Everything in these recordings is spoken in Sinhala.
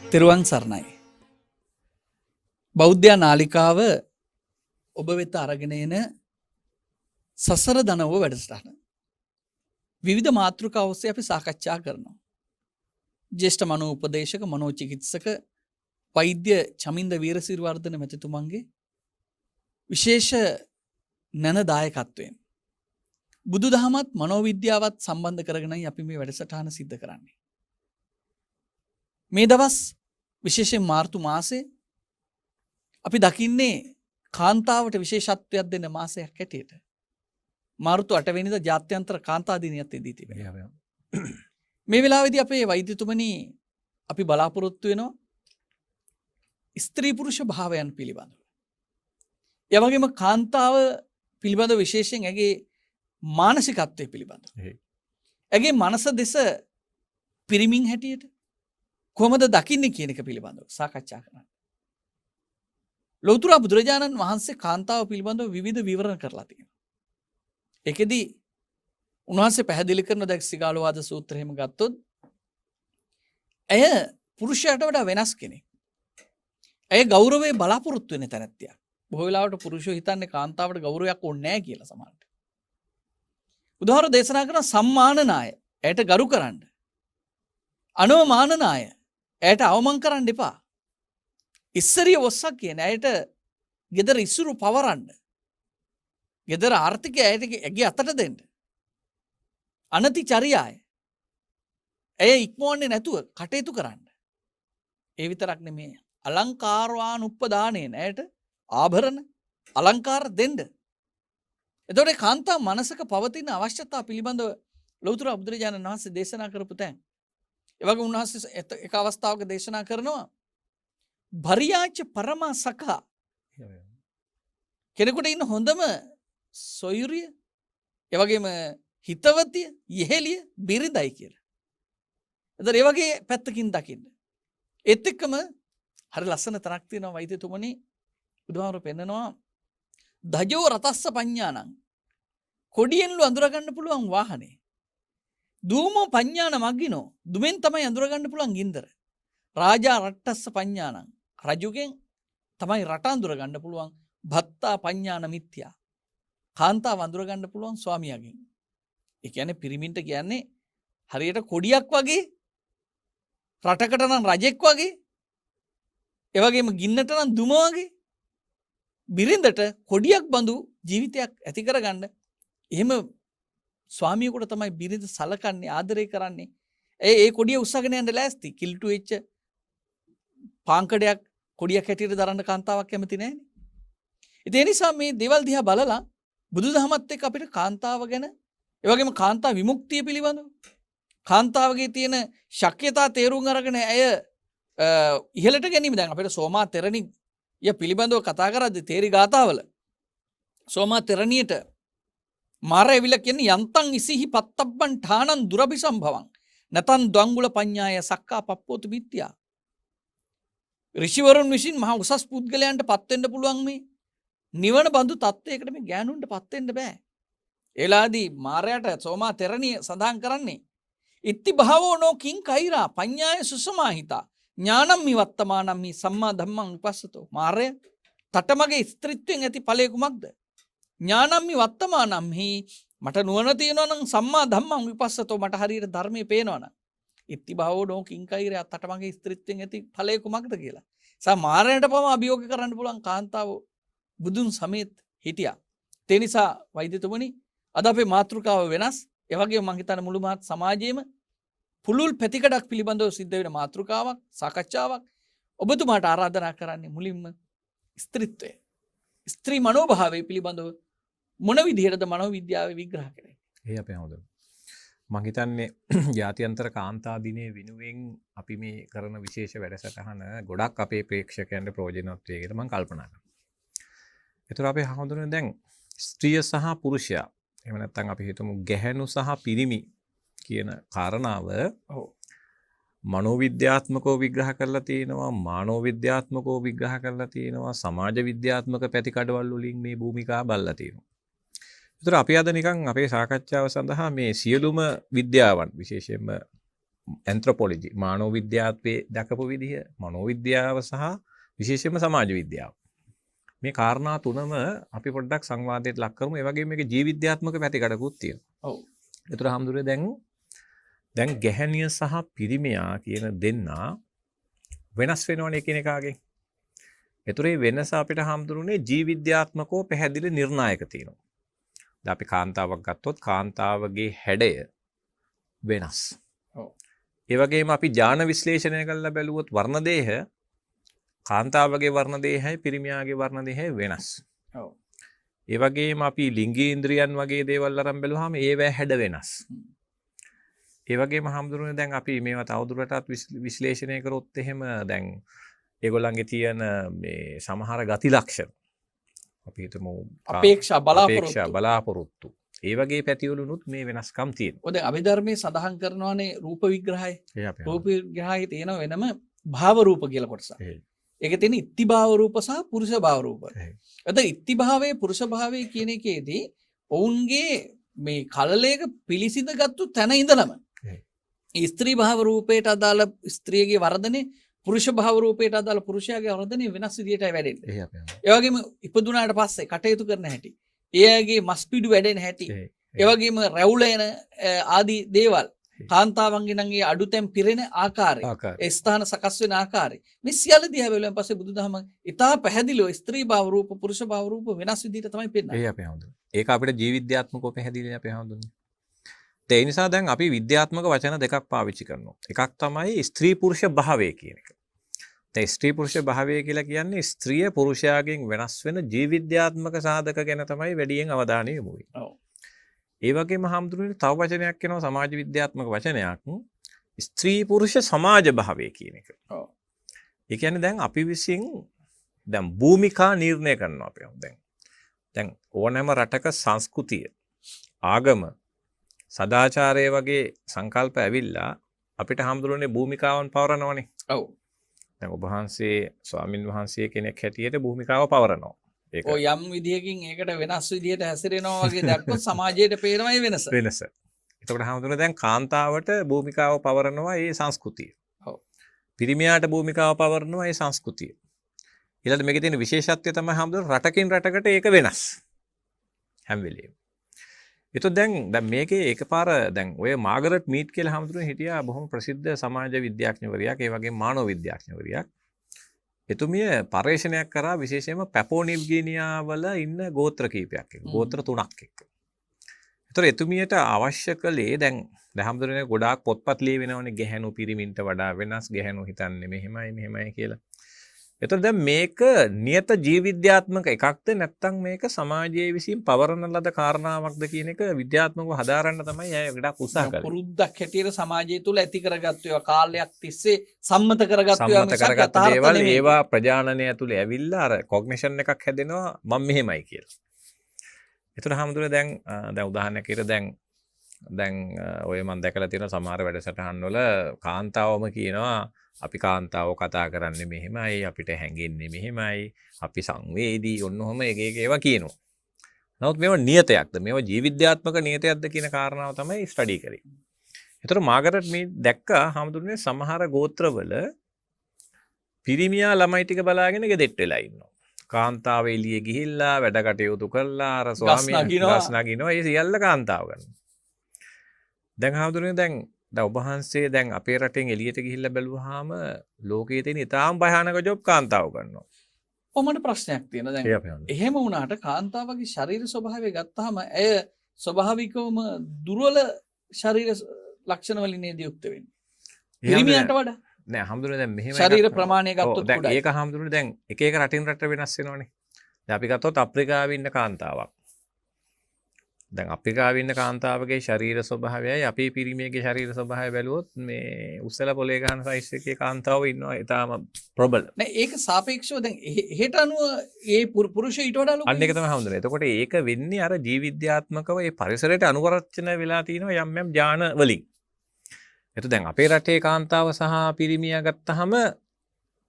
තෙරුවන් සරණයි. බෞද්ධ නාලිකාව ඔබ වෙත අරගෙන එන සසර දනව වැඩසටහන. විවිධ මාතෘකා ඔස්සේ අපි සාකච්ඡා කරනවා. ජ්‍යෙෂ්ඨ මනෝ උපදේශක මනෝචිකිත්සක වෛද්‍ය චමින්ද වීරසිරිවර්ධන මැතිතුමන්ගේ විශේෂ නැන දායකත්වයෙන් බුදුදහමත් මනෝවිද්‍යාවත් සම්බන්ධ කරගෙනයි අපි මේ වැඩසටහන සිද්ධ කරන්නේ. මේ දවස් විශේෂයෙන් මාර්තු මාසේ අපි දකින්නේ කාන්තාවට විශේෂත්වයක් දෙන මාසයක් හැටියට. මාර්තු 8 වෙනිදා ජාත්‍යන්තර කාන්තා දිනයත් එදී තිබෙනවා. මේ වෙලාවේදී අපේ වෛද්‍යතුමනි අපි බලාපොරොත්තු වෙනවා ස්ත්‍රී පුරුෂ භාවයන් පිළිබඳව. ඒ වගේම කාන්තාව පිළිබඳව විශේෂයෙන් ඇගේ මානසිකත්වය පිළිබඳව. ඇගේ මනස දෙස පිරිමින් හැටියට කොහොමද දකින්නේ කියන එක පිළිබඳව සාකච්ඡා කරන්න. ලෞතර බුදුරජාණන් වහන්සේ කාන්තාව පිළිබඳව විවිධ විවරණ කරලා තියෙනවා. ඒකෙදි උන්වහන්සේ පැහැදිලි කරන දැක් සිගාලවාද සූත්‍රය එහෙම ගත්තොත් ඇය පුරුෂයාට වඩා වෙනස් කෙනෙක්. ඇය ගෞරවයේ බලාපොරොත්තු වෙන තැනැත්තියක්. බොහෝ වෙලාවට පුරුෂයෝ හිතන්නේ කාන්තාවට ගෞරවයක් ඕනේ නැහැ කියලා සමහරට. උදාහරණ දේශනා කරන සම්මානනාය ඇයට ගරු කරන්න. අනවමානනාය ඇයට අවමන් කරන්න එපා. ඉස්සරිය ඔස්සක් කියන ඇයට ගෙදර ඉස්සුරු පවරන්න. ගෙදර ආර්ථිකය ඇයට ඇගේ අතට දෙන්න. අනති චරියාය. ඇය ඉක්මවන්නේ නැතුව කටයුතු කරන්න. ඒ විතරක් නෙමේ අලංකාරවානුප්පදානයෙන් ඇයට ආභරණ අලංකාර දෙන්න. එතකොට කාන්තා මනසක පවතින අවශ්‍යතා පිළිබඳව ලෞතර බුදුරජාණන් වහන්සේ දේශනා කරපු තැන්. ඒ වගේ උන්වහන්සේ එක අවස්ථාවක දේශනා කරනවා භරියාච පරමා සඛා කෙනෙකුට ඉන්න හොඳම සොයුරිය ඒ වගේම හිතවතිය යෙහෙලිය බිරිඳයි කියලා. එතකොට ඒ වගේ පැත්තකින් දකින්න. ඒත් එක්කම හරි ලස්සන තරක් තියෙනවා වෛද්‍යතුමනි බුදුහාමුදුරුවෝ පෙන්නනවා දජෝ රතස්ස පඤ්ඤාණං කොඩියෙන්ලු අඳුරගන්න පුළුවන් වාහනේ. දූමෝ පඤ්ඤාණ මග්ගිනෝ දුමෙන් තමයි අඳුරගන්න පුළුවන් ගින්දර. රාජා රට්ටස්ස පඤ්ඤාණං රජුගෙන් තමයි රට අඳුරගන්න පුළුවන්. භත්තා පඤ්ඤාණ මිත්‍යා කාන්තාව අඳුරගන්න පුළුවන් ස්වාමියාගෙන්. ඒ කියන්නේ පිරිමින්ට කියන්නේ හරියට කොඩියක් වගේ රටකට නම් රජෙක් වගේ ඒ වගේම ගින්නට නම් දුම වගේ බිරිඳට කොඩියක් බඳු ජීවිතයක් ඇති කරගන්න එහෙම ස්වාමියෙකුට තමයි බිරිඳ සලකන්නේ ආදරය කරන්නේ. ඒ කොඩිය උස්සගෙන යන්න ලෑස්ති. කිල්ටු වෙච්ච පාංකඩයක් කොඩියක් හැටියට දරන්න කාන්තාවක් කැමති නැහැනේ. ඒ නිසා මේ දේවල් දිහා බලලා බුදුදහමත් එක්ක අපිට කාන්තාව ගැන ඒ වගේම කාන්තා විමුක්තිය පිළිබඳව කාන්තාවගේ තියෙන ශක්්‍යතා තේරුම් අරගෙන ඇය ඉහළට ගැනීම දැන් අපිට සෝමා තෙරණිය පිළිබඳව කතා කරද්දී තේරි ගාථාවල සෝමා තෙරණියට මාර ඇවිල්ලා කියන්නේ යන්තං ඉසිහි පත්තබ්බන් ඨානං දුරබිසම්භවං නතං ද්වංගුල පඤ්ඤාය සක්කා පප්පෝති මිත්‍යා. ඍෂිවරුන් විසින් මහා උසස් පුද්ගලයන්ට පත් වෙන්න පුළුවන් මේ නිවන බඳු තත්වයකට මේ ගෑනුන්ට පත් වෙන්න බෑ. ඒලාදී මාරයට සෝමා තෙරණිය සඳහන් කරන්නේ ඉත්ති භාවෝ නෝ කිං කෛරා පඤ්ඤාය සුසමාහිතා ඥානම් මි වත්තමානම් මි සම්මා ධම්මං විපස්සතෝ. මාරය තටමගේ ස්ත්‍රීත්වයෙන් ඇති ඵලය කුමක්ද? ඥානම් මි වත්තමානම් හි මට නුවණ තියෙනවා නම් සම්මා ධම්මං විපස්සතෝ මට හරියට ධර්මයේ පේනවා නම් ඉත්ති භාවෝ නෝ කිං කෛරා තටමගේ ස්ත්‍රීත්වයෙන් ඇති ඵලය කුමක්ද කියලා. සා මාරයට පවා අභියෝග කරන්න පුළුවන් කාන්තාව බුදුන් සමේත් හිටියා. ඒ නිසා වෛද්‍යතුමනි අද අපේ මාතෘකාව වෙනස්. ඒ වගේම මම හිතන්නේ මුළු මහත් සමාජයේම පුළුල් පැතිකඩක් පිළිබඳව සිද්ධ වෙන මාතෘකාවක් සාකච්ඡාවක් ඔබතුමාට ආරාධනා කරන්නේ මුලින්ම ස්ත්‍රීත්වය. ස්ත්‍රී මනෝභාවය පිළිබඳව මොන විදිහටද මනෝවිද්‍යාවේ විග්‍රහ කරන්නේ? ඒ අපේ හොඳ. මම හිතන්නේ ජාත්‍යන්තර කාන්තා දිනයේ වෙනුවෙන් අපි මේ කරන විශේෂ වැඩසටහන ගොඩක් අපේ ප්‍රේක්ෂකයන්ට ප්‍රයෝජනවත් වෙයි කියලා මම කල්පනා කරනවා. ඒතර අපේ හඳුනන දැන් ස්ත්‍රිය සහ පුරුෂයා එහෙම නැත්නම් අපි හිතමු ගැහැණු සහ පිරිමි කියන කාරණාව මනෝවිද්‍යාත්මකව විග්‍රහ කරලා තියෙනවා මානව විද්‍යාත්මකව විග්‍රහ කරලා තියෙනවා සමාජ විද්‍යාත්මක පැතිකඩවල වලින් මේ භූමිකා බලලා තියෙනවා. ඒතර අපි අද නිකන් අපේ සාකච්ඡාව සඳහා මේ සියලුම විද්‍යාවන් විශේෂයෙන්ම ඇන්ත්‍රොපොලොජි මානව විද්‍යාත්වයේ දක්වපු විදිහ මනෝවිද්‍යාව සහ විශේෂයෙන්ම සමාජ විද්‍යාව මේ කාරණා තුනම අපි පොඩ්ඩක් සංවාදයට ලක් කරමු. ඒ වගේම මේකේ ජීව විද්‍යාත්මක පැතිකඩකුත් තියෙනවා. ඔව්. ඒතර හැමදෙරේ දැන් ගැහැණිය සහ පිරිමියා කියන දෙන්නා වෙනස් වෙනවනේ එකිනෙකාගෙන්. ඒතර මේ වෙනස අපිට හැමදෙරුනේ ජීව විද්‍යාත්මකව පැහැදිලි නිර්ණායක තියෙනවා. දැන් අපි කාන්තාවක් ගත්තොත් කාන්තාවගේ හැඩය වෙනස්. ඔව්. ඒ වගේම අපි ඥාන විශ්ලේෂණය කරලා බැලුවොත් වර්ණදේහ කාන්තාවගේ වර්ණදේහයි පිරිමියාගේ වර්ණදේහයි වෙනස්. ඔව්. ඒ වගේම අපි ලිංගී ඉන්ද්‍රියන් වගේ දේවල් අරන් බැලුවාම ඒවැ හැඩ වෙනස්. ඒ වගේම හැමදෙරුනේ දැන් අපි මේවා තවදුරටත් විශ්ලේෂණය කරොත් එහෙම දැන් ඒගොල්ලන්ගේ තියෙන මේ සමහර ගති ලක්ෂණ අපි හිතමු අපේක්ෂා බලාපොරොත්තු ඒ වගේ පැතිවලුනුත් මේ වෙනස්කම් තියෙනවා. ඔය දැන් අභිධර්මයේ සඳහන් කරනවානේ රූප විග්‍රහය. ඒ අපි රූප විග්‍රහයේ තියෙන වෙනම භාව රූප කියලා කොටසක්. ඒ ඒක තියෙන ඉත්ති භාව රූප සහ පුරුෂ භාව රූප. ඒ එතන ඉත්ති භාවයේ පුරුෂ භාවයේ කියන එකේදී ඔවුන්ගේ මේ කලලයක පිළිසිඳ ගත්තු තැන ඉඳලම ස්ත්‍රී භාව රූපයට අදාළ ස්ත්‍රියගේ වර්ධනය පුරුෂ භාව රූපයට අදාළ පුරුෂයාගේ වර්ධනය වෙනස් විදියටයි වැඩෙන්නේ. ඒ අපි ඒ වගේම ඉපදුනාට පස්සේ කටයුතු කරන හැටි, එයාගේ මස්පිඩු වැඩෙන හැටි, ඒ වගේම රැවුල එන ආදී දේවල්, කාන්තාවන්ගේ නම් ඒ අඩුතැන් පිරෙන ආකාරය, ඒ ස්ථාන සකස් වෙන ආකාරය, මේ සියල්ල දිහා බැලුවන් පස්සේ බුදුදහම ඉතා පැහැදිලිව ස්ත්‍රී භාව රූප පුරුෂ භාව රූප වෙනස් විදිහට තමයි පෙන්නන්නේ. ඒ අපි හඳුනන. ඒක අපිට ජීව විද්‍යාත්මකව පැහැදිලිනේ අපි හඳුනන්නේ. ඒ නිසා දැන් අපි විද්‍යාත්මක වචන දෙකක් පාවිච්චි කරනවා. එකක් තමයි ස්ත්‍රී පුරුෂ භාවය කියන එක. දැන් ස්ත්‍රී පුරුෂ භාවය කියලා කියන්නේ ස්ත්‍රිය පුරුෂයාගෙන් වෙනස් වෙන ජීව විද්‍යාත්මක සාධක ගැන තමයි වැඩියෙන් අවධානය යොමු වෙන්නේ. ඔව්. ඒ වගේම හාමුදුරුවනේ තව වචනයක් එනවා සමාජ විද්‍යාත්මක වචනයක් ස්ත්‍රී පුරුෂ සමාජ භාවය කියන එක. ඔව්. ඒ කියන්නේ දැන් අපි විසින් දැන් භූමිකා නිර්ණය කරනවා අපි දැන් ඕනෑම රටක සංස්කෘතිය ආගම සදාචාරය වගේ සංකල්ප ඇවිල්ලා අපිට හාමුදුරුවනේ භූමිකාවන් පවරනවනේ. ඔව්. දැන් ඔබ වහන්සේ ස්වාමින් වහන්සේ කෙනෙක් හැටියට භූමිකාව පවරනවා. ඒක ඔය යම් විදියකින් ඒකට වෙනස් විදියට හැසිරෙනවා වගේ දැක්කොත් සමාජයට පේනමයි වෙනස. වෙනස. එතකොට හාමුදුරුවනේ දැන් කාන්තාවට භූමිකාව පවරනවා ඒ සංස්කෘතිය. ඔව්. පිරිමියාට භූමිකාව පවරනවා ඒ සංස්කෘතිය. ඊළඟට මේකේ තියෙන විශේෂත්වය තමයි හාමුදුරුවනේ රටකින් රටකට ඒක වෙනස්. හැම වෙලේම. එතකොට දැන් මේකේ එකපාර දැන් ඔය මාගරට් මීට් කියලා හාමුදුරුවනේ හිටියා බොහොම ප්‍රසිද්ධ සමාජ විද්‍යාඥවරියක් ඒ වගේම මානව විද්‍යාඥවරියක්. එතුමිය පර්යේෂණයක් කරා විශේෂයෙන්ම පැපෝ නිව්ගිනියා වල ඉන්න ගෝත්‍ර කීපයක් එක්ක. ගෝත්‍ර 3ක් එක්ක. ඒතර එතුමියට අවශ්‍ය කළේ දැන් හාමුදුරුවනේ ගොඩාක් පොත්පත් ලියවෙනවනේ ගැහැණු පිරිමින්ට වඩා වෙනස් ගැහැණු හිතන්නේ මෙහෙමයි කියලා. එතකොට දැන් මේක නියත ජීව විද්‍යාත්මක එකක්ද නැත්නම් මේක සමාජයේ විසින් පවරන ලද කාරණාවක්ද කියන එක විද්‍යාත්මකව හදාරන්න තමයි අය ගොඩක් උත්සාහ කරන්නේ. පුරුද්දක් හැටියට සමාජය තුළ ඇති කරගත්තු ඒවා කාලයක් තිස්සේ සම්මත කරගත්තු ඒවා මිසක් කරගත්තු යථාර්ථ දේවල් නෙමෙයි. ඒවා ප්‍රජානනය ඇතුලේ ඇවිල්ලා අර කොග්නිෂන් එකක් හැදෙනවා මම මෙහෙමයි කියලා. ඒතර හැමදෙර දැන් උදාහරණයක් විදිහට දැන් ඔය මම දැකලා තියෙන සමහර වැඩසටහන් වල කාන්තාවම කියනවා අපි කාන්තාව කතා කරන්නේ මෙහෙමයි අපිට හැංගෙන්නේ මෙහෙමයි අපි සංවේදී ඔන්න ඔහම එක ඒවා කියනවා. නමුත් මේවා නියතයක්ද මේවා ජීව විද්‍යාත්මක නියතයක්ද කියන කාරණාව තමයි ස්ටඩි කරේ. ඒතර මාගරට් මේ දැක්කා හැමදෙරේ සමහර ගෝත්‍රවල පිරිමියා ළමයි ටික බලාගෙන ගෙදෙට්ට වෙලා ඉන්නවා. කාන්තාව එළියේ ගිහිල්ලා වැඩ කටයුතු කරලා අර ස්වාමියා ගස් නගිනවා ඒ සියල්ල කාන්තාව ගන්න. දැන් හැමදෙරේ දැන් ඔබ වහන්සේ දැන් අපේ රටෙන් එළියට ගිහිල්ලා බැලුවාම ලෝකයේ තියෙන ඉතාම භයානක ජොබ් කාන්තාව කරනවා. ඔමට ප්‍රශ්නයක් තියෙනවා දැන්. එහෙම වුණාට කාන්තාවගේ ශරීර ස්වභාවය ගත්තාම ඇය ස්වභාවිකවම දුර්වල ශරීර ලක්ෂණ වලින් නේද යුක්ත වෙන්නේ. පිරිමියන්ට වඩා නෑ හැමදෙරේ දැන් මෙහෙම ශරීර ප්‍රමාණය ගත්තොත් දැන් ඒක හැමදෙරේ දැන් එක රටින් රට වෙනස් වෙනවනේ. දැන් අපි ගත්තොත් අප්‍රිකාවේ ඉන්න කාන්තාවක් දැන් අප්‍රිකාවේ ඉන්න කාන්තාවගේ ශරීර ස්වභාවයයි අපේ පිරිමියගේ ශරීර ස්වභාවය බැලුවොත් මේ උස්සල පොලේ ගන්න සයිස් එකේ කාන්තාව ඉන්නවා ඊටාම ප්‍රබල. නෑ ඒක සාපේක්ෂව දැන් එහෙට අනුව ඒ පුරුෂය ඊට වඩා ලොකු. අන්න ඒක තමයි හඳුනන්නේ. එතකොට ඒක වෙන්නේ අර ජීව විද්‍යාත්මකව ඒ පරිසරයට අනුවරචන වෙලා තියෙනවා යම් යම් ඥාන වලින්. එතකොට දැන් අපේ රටේ කාන්තාව සහ පිරිමියා ගත්තාම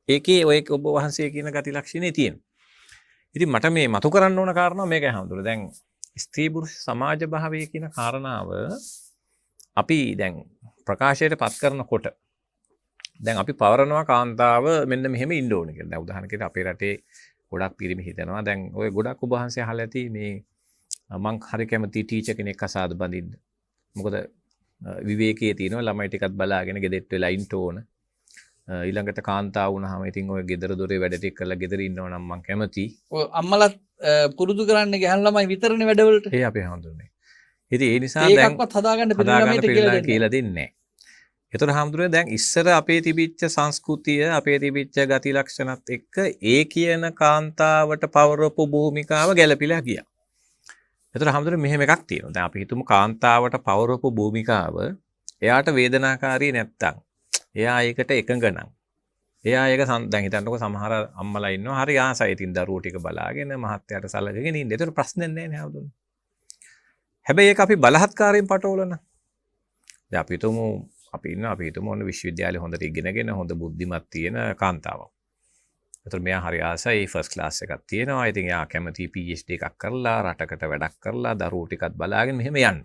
ඒකේ ඔය ඔබ වහන්සේ කියන ගති ලක්ෂණේ තියෙනවා. ඉතින් මට මේ මතු කරන්න ඕන කාරණා මේකයි හඳුනන්නේ. දැන් ස්ත්‍රී පුරුෂ සමාජ භාවය කියන කාරණාව අපි දැන් ප්‍රකාශයට පත් කරනකොට දැන් අපි පවරනවා කාන්තාව මෙන්න මෙහෙම ඉන්න ඕනේ කියලා. දැන් උදාහරණයකට අපේ රටේ ගොඩක් පිරිමි හිතනවා. දැන් ඔය ගොඩක් ඔබ වහන්සේ අහලා ඇති මේ මං හරි කැමති ටීචර් කෙනෙක් අසාද බඳින්න. මොකද විවේකයේ තියෙනවා ළමයි ටිකත් බලාගෙන ගෙදෙට්ට වෙලා ඉන්න ඕන. ඊළඟට කාන්තාව වුණාම ඉතින් ඔය ගෙදර දොරේ වැඩ ටික කරලා ගෙදර ඉන්නවා නම් මං කැමති. ඔය අම්මලත් පුරුදු කරන්නේ ගැහන් ළමයි විතරනේ වැඩවලට. ඒ අපේ හඳුන්නේ. ඉතින් ඒ නිසා දැන් ඒකක්වත් හදාගන්න පිළිගන්න කියලා දෙන්නේ. ඒතර හාමුදුරුවෝ දැන් ඉස්සර අපේ තිබිච්ච සංස්කෘතිය අපේ තිබිච්ච ගති ලක්ෂණත් එක්ක ඒ කියන කාන්තාවට පවරපු භූමිකාව ගැලපිලා ගියා. ඒතර හාමුදුරුවෝ මෙහෙම එකක් තියෙනවා. දැන් අපි හිතමු කාන්තාවට පවරපු භූමිකාව එයාට වේදනාකාරී නැත්තම් එයා ඒකට එකඟ නම් එයා ඒක දැන් හිතන්නකො සමහර අම්මලා ඉන්නවා හරි ආසයි ඉතින් දරුවෝ ටික බලාගෙන මහත්යට සලකගෙන ඉන්න. ඒතර ප්‍රශ්නේ නැහැ නේ හාමුදුරුවෝ. හැබැයි ඒක අපි බලහත්කාරයෙන් පටවලන. දැන් අපි හිතමු ඔන්න විශ්වවිද්‍යාලේ හොඳට ඉගෙනගෙන හොඳ බුද්ධිමත් තියෙන කාන්තාවක්. ඒතර මෙයා හරි ආසයි ෆස්ට් ක්ලාස් එකක් තියෙනවා. ඉතින් එයා කැමති PhD එකක් කරලා රටකට වැඩක් කරලා දරුවෝ ටිකත් බලාගෙන මෙහෙම යන්න.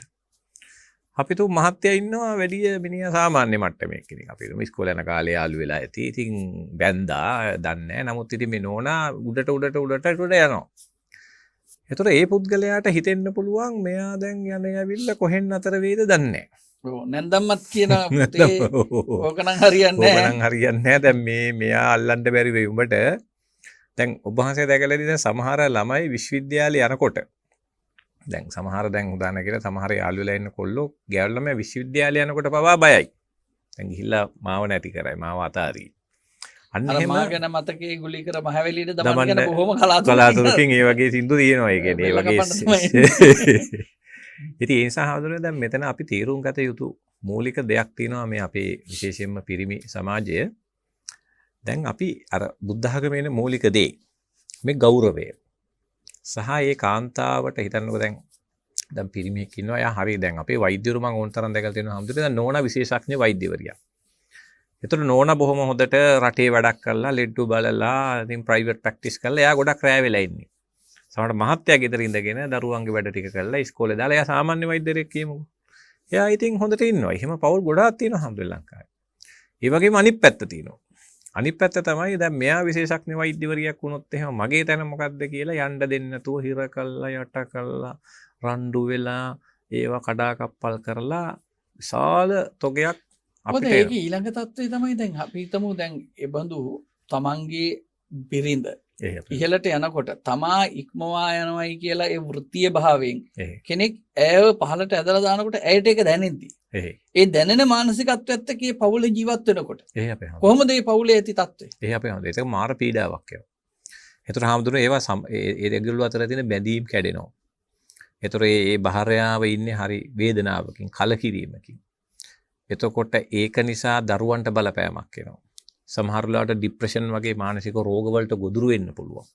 අපි තු මහත්තයා ඉන්නවා වැඩිය මිනිහා සාමාන්‍ය මට්ටමේ කෙනෙක්. අපි හිතමු ඉස්කෝලේ යන කාලේ යාළු වෙලා ඇති. ඉතින් බැන්දා දන්නේ නැහැ. නමුත් ඉතින් මේ නෝනා උඩට යනවා. ඒතර ඒ පුද්ගලයාට හිතෙන්න පුළුවන් මෙයා දැන් යන්නේ ඇවිල්ලා කොහෙන් අතර වේද දන්නේ නැහැ. නැන්දම්මත් කියන ඕකනම් හරියන්නේ නැහැ. දැන් මෙයා අල්ලන්න බැරි වෙයි උඹට. දැන් ඔබ වහන්සේ දැකලාදී දැන් සමහර ළමයි විශ්වවිද්‍යාලේ යනකොට දැන් සමහර දැන් උදාහරණ කියලා සමහර යාළුවලා ඉන්න කොල්ලෝ ගෑනු ළමයි විශ්වවිද්‍යාලේ යනකොට පවා බයයි. දැන් ගිහිල්ලා මාව නැති කරයි මාව අතාරියි. අන්න එහෙම මාගෙන මතකයේ ගුලි කර මහවැලියට දමන්න යන බොහොම කලාතුරකින් ඒ වගේ සින්දු තියෙනවා. ඒ කියන්නේ ඒ වගේ ඉතින් ඒ නිසා හඳුනන දැන් මෙතන අපි තීරුම් ගත යුතු මූලික දෙයක් තියෙනවා මේ අපේ විශේෂයෙන්ම පිරිමි සමාජය. දැන් අපි අර බුද්ධ ධර්මයේ මූලික දේ මේ ගෞරවය සහ ඒ කාන්තාවට හිතන්නකො දැන් පිරිමියෙක් ඉන්නවා. එයා හරිය දැන් අපේ වෛද්‍යවරු මම ඕන තරම් දැකලා තියෙනවා හඳුනන දැන් නෝනා විශේෂඥ වෛද්‍යවරියක්. ඒතර නෝනා බොහොම හොඳට රටේ වැඩක් කරලා ලෙඩ්ඩු බලලා ඉතින් ප්‍රයිවට් ප්‍රැක්ටිස් කරලා එයා ගොඩක් රැය වෙලා ඉන්නේ. සමහරට මහත්තයා ගෙදර ඉඳගෙන දරුවන්ගේ වැඩ ටික කරලා ඉස්කෝලේ දාලා එයා සාමාන්‍ය වෛද්‍යවරයෙක් කියමුකෝ. එයා ඉතින් හොඳට ඉන්නවා. එහෙම පවුල් ගොඩාක් තියෙනවා හැමදෙල්ල ලංකාවේ. ඒ වගේම අනිත් පැත්ත තියෙනවා. අනිත් පැත්ත තමයි දැන් මෙයා විශේෂඥ වෛද්‍යවරියක් වුණොත් එහෙම මගේ තැන මොකද්ද කියලා යන්න දෙන්න නැතුව හිර කළා යට කළා රණ්ඩු වෙලා ඒවා කඩාකප්පල් කරලා විශාල තොගයක් අපිට ඒක ඊළඟ තත්ත්වය තමයි දැන් අපි හිතමු දැන් ඒ බඳු තමන්ගේ බිරිඳ ඉහළට යනකොට තමා ඉක්මවා යනවයි කියලා ඒ වෘත්තීය භාවයෙන් කෙනෙක් ඇයව පහළට ඇදලා දානකොට ඇයට ඒක දැනෙද්දි ඒ දැනෙන මානසිකත්වයත් එක්ක මේ පවුලේ ජීවත් වෙනකොට කොහොමද මේ පවුලේ ඇති තත්ත්වය? ඒක මාර පීඩාවක් ඒවා. ඒතර හාමුදුරුවෝ ඒවා ඒ දෙගොල්ලෝ අතර තියෙන බැඳීම් කැඩෙනවා. ඒතර ඒ භාර්යාව ඉන්නේ හරි වේදනාවකින් කලකිරීමකින්. එතකොට ඒක නිසා දරුවන්ට බලපෑමක් එනවා. සමහර වෙලාවට ડિප්‍රෙෂන් වගේ මානසික රෝගවලට ගොදුරු වෙන්න පුළුවන්.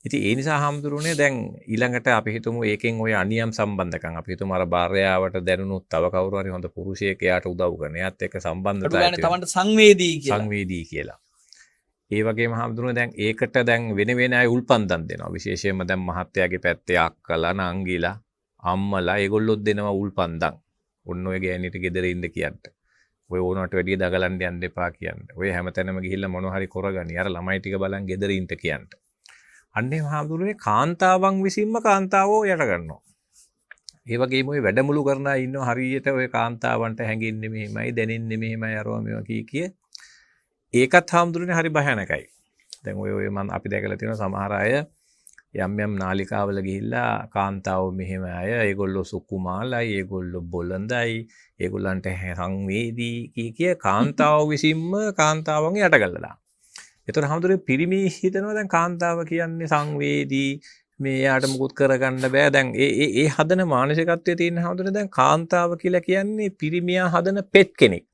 ඉතින් ඒ නිසා හාමුදුරුවනේ දැන් ඊළඟට අපි හිතමු ඒකෙන් ඔය අනියම් සම්බන්ධකම් අපි හිතමු අර භාර්යාවට දැනුණොත් තව කවුරු හරි හොඳ පුරුෂයෙක් එයාට උදව් කරන. එයාත් එක්ක සම්බන්ධතාවය තමන්ට සංවේදී කියලා. ඒ වගේම හාමුදුරුවනේ දැන් ඒකට දැන් වෙන අය උල්පන්දම් දෙනවා. විශේෂයෙන්ම දැන් මහත්තයාගේ පැත්තේ අක්කලා නංගිලා අම්මලා ඒගොල්ලොත් දෙනවා උල්පන්දම්. ඔන්න ඔය ගෑණිට ගෙදර ඉන්න කියන්න. ඔය ඕනට වැඩිය දගලන්න යන්න එපා කියන්න. ඔය හැමතැනම ගිහිල්ලා මොන හරි කරගනි. අර ළමයි ටික බලන් ගෙදර ඉන්න කියන්න. අන්නේ හාමුදුරුවනේ කාන්තාවන් විසින්ම කාන්තාවෝ යට ගන්නවා. ඒ වගේම ඔය වැඩමුළු කරන අය ඉන්නවා හරියට ඔය කාන්තාවන්ට හැංගෙන්නේ මෙහෙමයි දැනෙන්නේ මෙහෙමයි අරවා මේවා කිය. ඒකත් හාමුදුරුවනේ හරි භයානකයි. දැන් ඔය මම අපි දැකලා තියෙනවා සමහර අය යම් නාලිකාවල ගිහිල්ලා කාන්තාව මෙහෙම අය ඒගොල්ලෝ සුකුමාලයි ඒගොල්ලෝ බොළඳයි ඒගොල්ලන්ට සංවේදී කිය කාන්තාව විසින්ම කාන්තාවන් යට ගල්ලලා. ඒතර හැමදෙරේ පිරිමි හිතනවා දැන් කාන්තාව කියන්නේ සංවේදී මේ යාට මුකුත් කරගන්න බෑ. දැන් ඒ හදන මානසිකත්වයේ තියෙන හැමදෙරේ දැන් කාන්තාව කියලා කියන්නේ පිරිමියා හදන පෙට් කෙනෙක්.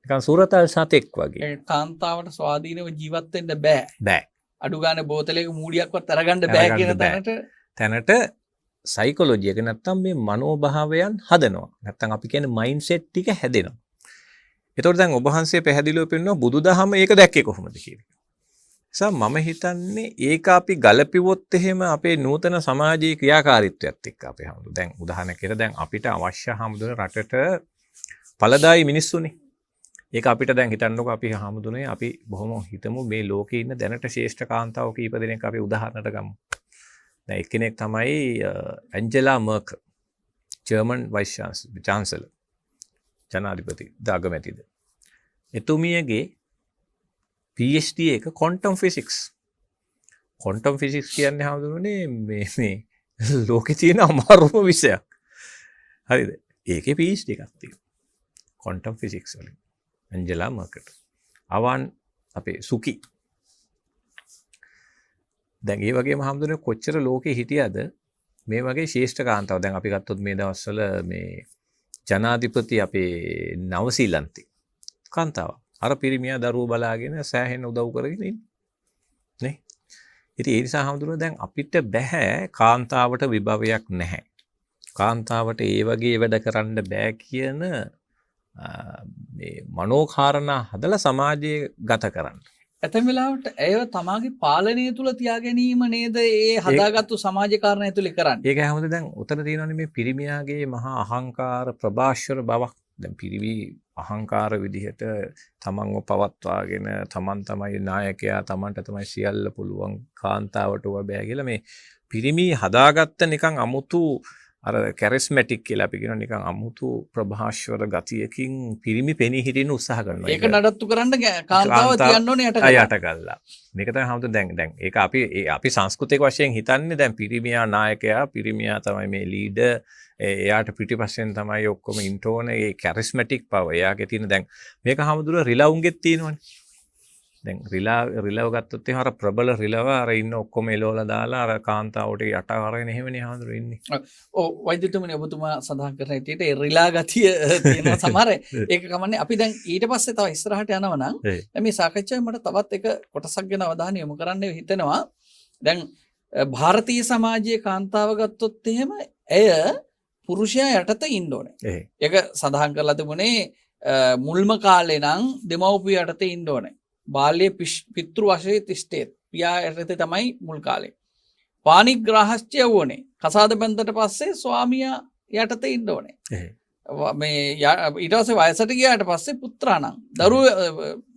නිකන් සුරතල් සතෙක් වගේ. කාන්තාවට ස්වාධීනව ජීවත් වෙන්න බෑ. අඩු ගානේ බෝතලයක මූඩියක්වත් අරගන්න බෑ කියන තැනට සයිකොලොජි එක නැත්තම් මේ මනෝභාවයන් හදනවා. නැත්තම් අපි කියන්නේ මයින්ඩ්සෙට් ටික හැදෙනවා. ඒතකොට දැන් ඔබ වහන්සේ පැහැදිලිව පෙන්නනවා බුදුදහම ඒක දැක්කේ කොහොමද කියලා. මම හිතන්නේ ඒක අපි ගලපිවොත් එහෙම අපේ නූතන සමාජයේ ක්‍රියාකාරීත්වයත් එක්ක අපේ හැමෝම දැන් උදාහරණයක් කියලා දැන් අපිට අවශ්‍ය හැමෝම රටට ඵලදායි මිනිස්සුනේ. ඒක අපිට දැන් හිතන්නකො අපි හාමුදුරනේ අපි බොහොම හිතමු මේ ලෝකේ ඉන්න දැනට ශ්‍රේෂ්ඨ කාන්තාව කීප දෙනෙක් අපි උදාහරණට ගමු. දැන් එක්කෙනෙක් තමයි ඇන්ජලා මර්කල්, ජර්මන් වයිස් චාන්සලර්, ජනාධිපති අගමැතිද. එතුමියගේ PhD එක ක්වොන්ටම් ෆිසික්ස්. ක්වොන්ටම් ෆිසික්ස් කියන්නේ හාමුදුරනේ මේ ලෝකේ තියෙන අමාරුම විෂයක්. හරිද? ඒකේ PhD එකක් තියෙනවා. ක්වොන්ටම් ෆිසික්ස් වලින්. ඇන්ජලා මර්කල්. අවන් අපේ සුකි. දැන් ඒ වගේම හාමුදුරනේ කොච්චර ලෝකේ හිටියද මේ වගේ ශ්‍රේෂ්ඨ කාන්තාව. දැන් අපි ගත්තොත් මේ දවස්වල මේ ජනාධිපති අපේ නවසීලන්තේ කාන්තාව. අර පිරිමියා දරුවෝ බලාගෙන සෑහෙන උදව් කරගෙන ඉන්නේ. නේ? ඉතින් ඒ නිසා හාමුදුරුවෝ දැන් අපිට බෑ කාන්තාවට විභවයක් නැහැ. කාන්තාවට ඒ වගේ වැඩ කරන්න බෑ කියන මේ මනෝකාරණා හදලා සමාජයේ ගත කරන්න. ඇතැම් වෙලාවට ඇයව තමාගේ පාලනය තුළ තියා ගැනීම නේද ඒ හදාගත්තු සමාජ කාරණා ඇතුලේ කරන්නේ. ඒක හැමෝටම දැන් උතන තියෙනවානේ මේ පිරිමියාගේ මහා අහංකාර ප්‍රභාෂ්වර බවක්. දැන් පිරිවි අහංකාර විදිහට තමන්ව පවත්වාගෙන තමන් තමයි නායකයා, තමන්ට තමයි සියල්ල පුළුවන්, කාන්තාවට ඔබ බෑ කියලා මේ පිරිමි හදාගත්ත නිකන් අමුතු අර කැරිස්මැටික් කියලා අපි කියන නිකන් අමුතු ප්‍රභාෂ්වර ගතියකින් පිරිමි පෙනී හිටින්න උත්සාහ කරනවා. ඒක නඩත්තු කරන්න කාන්තාව තියන්න ඕනේ යට කළා. මේක තමයි හැමෝටම දැන් ඒක අපි සංස්කෘතික වශයෙන් හිතන්නේ දැන් පිරිමියා නායකයා, පිරිමියා තමයි මේ ලීඩර්, එයාට පිටිපස්සෙන් තමයි ඔක්කොම ඉන්න ඕනේ. ඒ කැරිස්මැටික් පවර් එයාගේ තියෙන දැන් මේක හැමෝටම රිලවුන්ගෙත් තියෙනවනේ. දැන් රිලව ගත්තොත් එහෙනම් අර ප්‍රබල රිලව අර ඉන්න ඔක්කොම එලවලා දාලා අර කාන්තාවට යට කරගෙන එහෙමනේ හාමුදුරු ඉන්නේ. ඔව් වෛද්‍යතුමනි ඔබතුමා සඳහන් කරන විදිහට ඒ රිලා ගතිය තියෙනවා සමහර ඒක කමන්නේ. අපි දැන් ඊට පස්සේ තව ඉස්සරහට යනවා නම් මේ සාකච්ඡාවේ මට තවත් එක කොටසක් ගැන අවධානය යොමු කරන්න හිතෙනවා. දැන් ಭಾರತೀಯ සමාජයේ කාන්තාව ගත්තොත් එහෙම ඇය පුරුෂයා යටතේ ඉන්න ඕනේ. ඒක සඳහන් කරලා තිබුණේ මුල්ම කාලේ නම් දෙමව්පිය යටතේ ඉන්න ඕනේ. බාල්‍ය පිතෘ වශයෙන් තිෂ්ඨේත්. පියා යටතේ තමයි මුල් කාලේ. පානිග්‍රාහස්චය වුණේ. කසාද බැඳට පස්සේ ස්වාමියා යටතේ ඉන්න ඕනේ. මේ ඊට පස්සේ වයසට ගියාට පස්සේ පුත්‍රාණන්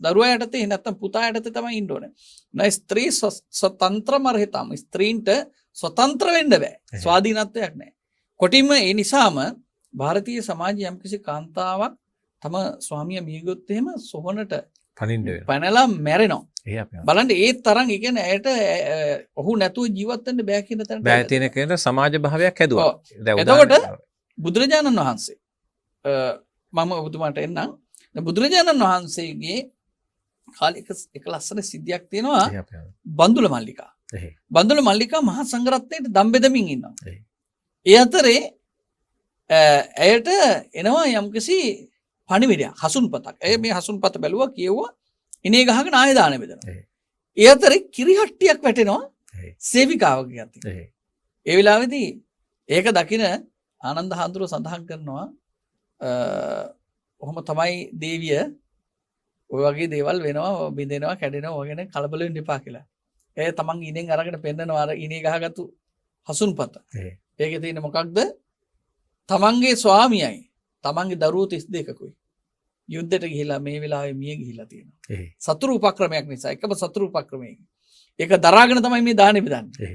දරුවා යටතේ නැත්තම් පුතා යටතේ තමයි ඉන්න ඕනේ. නෑ ස්ත්‍රී ස්වතන්ත්‍රමර්හිතම්. ස්ත්‍රීන්ට ස්වතන්ත්‍ර වෙන්න බෑ. ස්වාධීනත්වයක් නෑ. කොටින්ම ඒ නිසාම ಭಾರತೀಯ සමාජයේ යම්කිසි කාන්තාවක් තම ස්වාමියා මිය ගියොත් එහෙම සොහනට පැනලා මැරෙනවා. බලන්න ඒ තරම් ඒ කියන්නේ ඇයට ඔහු නැතුව ජීවත් වෙන්න බෑ කියන තැනට බෑ තියෙන කෙන සමාජ භාවයක් හැදුවා. එතකොට බුදුරජාණන් වහන්සේ මම ඔබතුමාට එන්නම්. බුදුරජාණන් වහන්සේගේ කාලේ එක ලස්සන සිද්ධියක් තියෙනවා. බන්දුල මල්ලිකා. බන්දුල මල්ලිකා මහා සංඝරත්නයට දම් බෙදමින් ඉන්නවා. ඒ අතරේ ඇයට එනවා යම්කිසි පණිවිඩයක්, හසුන්පතක්. ඇය මේ හසුන්පත බැලුවා, කියුවා, ඉනේ ගහගෙන ආයෙ දාන බෙදනවා. ඒ අතරේ කිරිහට්ටියක් වැටෙනවා සේවිකාවගේ අතින්. ඒ වෙලාවේදී ඒක දකින ආනන්ද හාමුදුරුව සඳහන් කරනවා ඔහොම තමයි දේවිය ඔය වගේ දේවල් වෙනවා, බින්දෙනවා, කැඩෙනවා වගේ කලබල වෙන්න එපා කියලා. ඒ තමන් ඉනෙන් අරගෙන පෙන්නනවා අර ඉනේ ගහගත්තු හසුන්පත. ඒකේ තියෙන මොකක්ද? තමන්ගේ ස්වාමියයි තමන්ගේ දරුවෝ 32කුයි යුද්ධයට ගිහිලා මේ වෙලාවේ මිය ගිහිලා තියෙනවා. සතුරු උපක්‍රමයක් නිසා, එකම සතුරු උපක්‍රමයකින්. ඒක දරාගෙන තමයි මේ දානෙ බෙදන්නේ.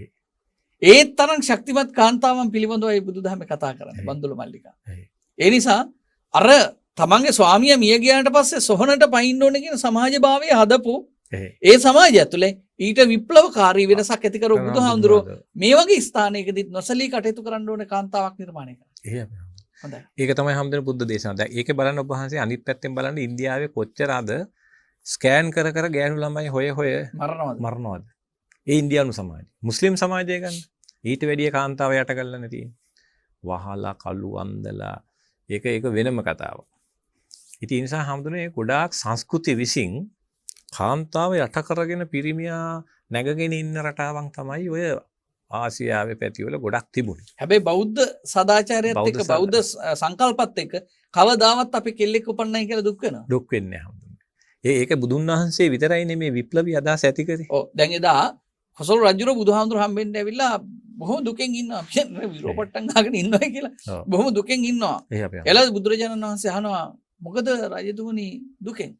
ඒ තරම් ශක්තිමත් කාන්තාවන් පිළිබඳවයි බුදුදහමේ කතා කරන්නේ බන්දුල මල්ලිකා. ඒ නිසා අර තමන්ගේ ස්වාමියා මිය ගියාට පස්සේ සොහනට පයින්න ඕනේ කියන සමාජ භාවය හදපු ඒ සමාජය ඇතුලේ ඊට විප්ලවකාරී වෙනසක් ඇති කරපු බුදුහාමුදුරුවෝ මේ වගේ ස්ථානයකදී නොසලී කටයුතු කරන්න ඕනේ කාන්තාවක් නිර්මාණය කරනවා. ඒක තමයි හැමදෙන බුද්ධ දේශනාව. දැන් ඒකේ බලන්න ඔබ වහන්සේ අනිත් පැත්තෙන් බලන්න ඉන්දියාවේ කොච්චර අද ස්කෑන් කර කර ගෑනු ළමයි හොය මරනවද? ඒ ඉන්දියානු සමාජය. මුස්ලිම් සමාජය ගන්න. ඊට වැඩිය කාන්තාව යට කරලා තියෙන්නේ. වහලා කළු අන්දලා ඒක වෙනම කතාවක්. ඉතින් ඒ නිසා හැමදෙනේ ගොඩාක් සංස්කෘති විසින් කාන්තාව යට කරගෙන පිරිමියා නැගගෙන ඉන්න රටාවක් තමයි ඔය ආසියාවේ පැතිවල ගොඩක් තිබුණේ. හැබැයි බෞද්ධ සදාචාරයත් එක්ක බෞද්ධ සංකල්පත් එක්ක කවදාවත් අපි කෙල්ලෙක් උපන්නයි කියලා දුක් වෙනවා. දුක් වෙන්නේ නැහැ. ඒක බුදුන් වහන්සේ විතරයිනේ මේ විප්ලවී අදහස ඇති කරේ. ඔව් දැන් එදා කොසල් රජුරෝ බුදුහාමුදුරු හම්බෙන්න ඇවිල්ලා බොහොම දුකෙන් ඉන්නවා. කියන්නේ විරෝපට්ටම් ගහගෙන ඉන්නවා කියලා. බොහොම දුකෙන් ඉන්නවා. එලා බුදුරජාණන් වහන්සේ අහනවා මොකද රජතුමනි දුකෙන්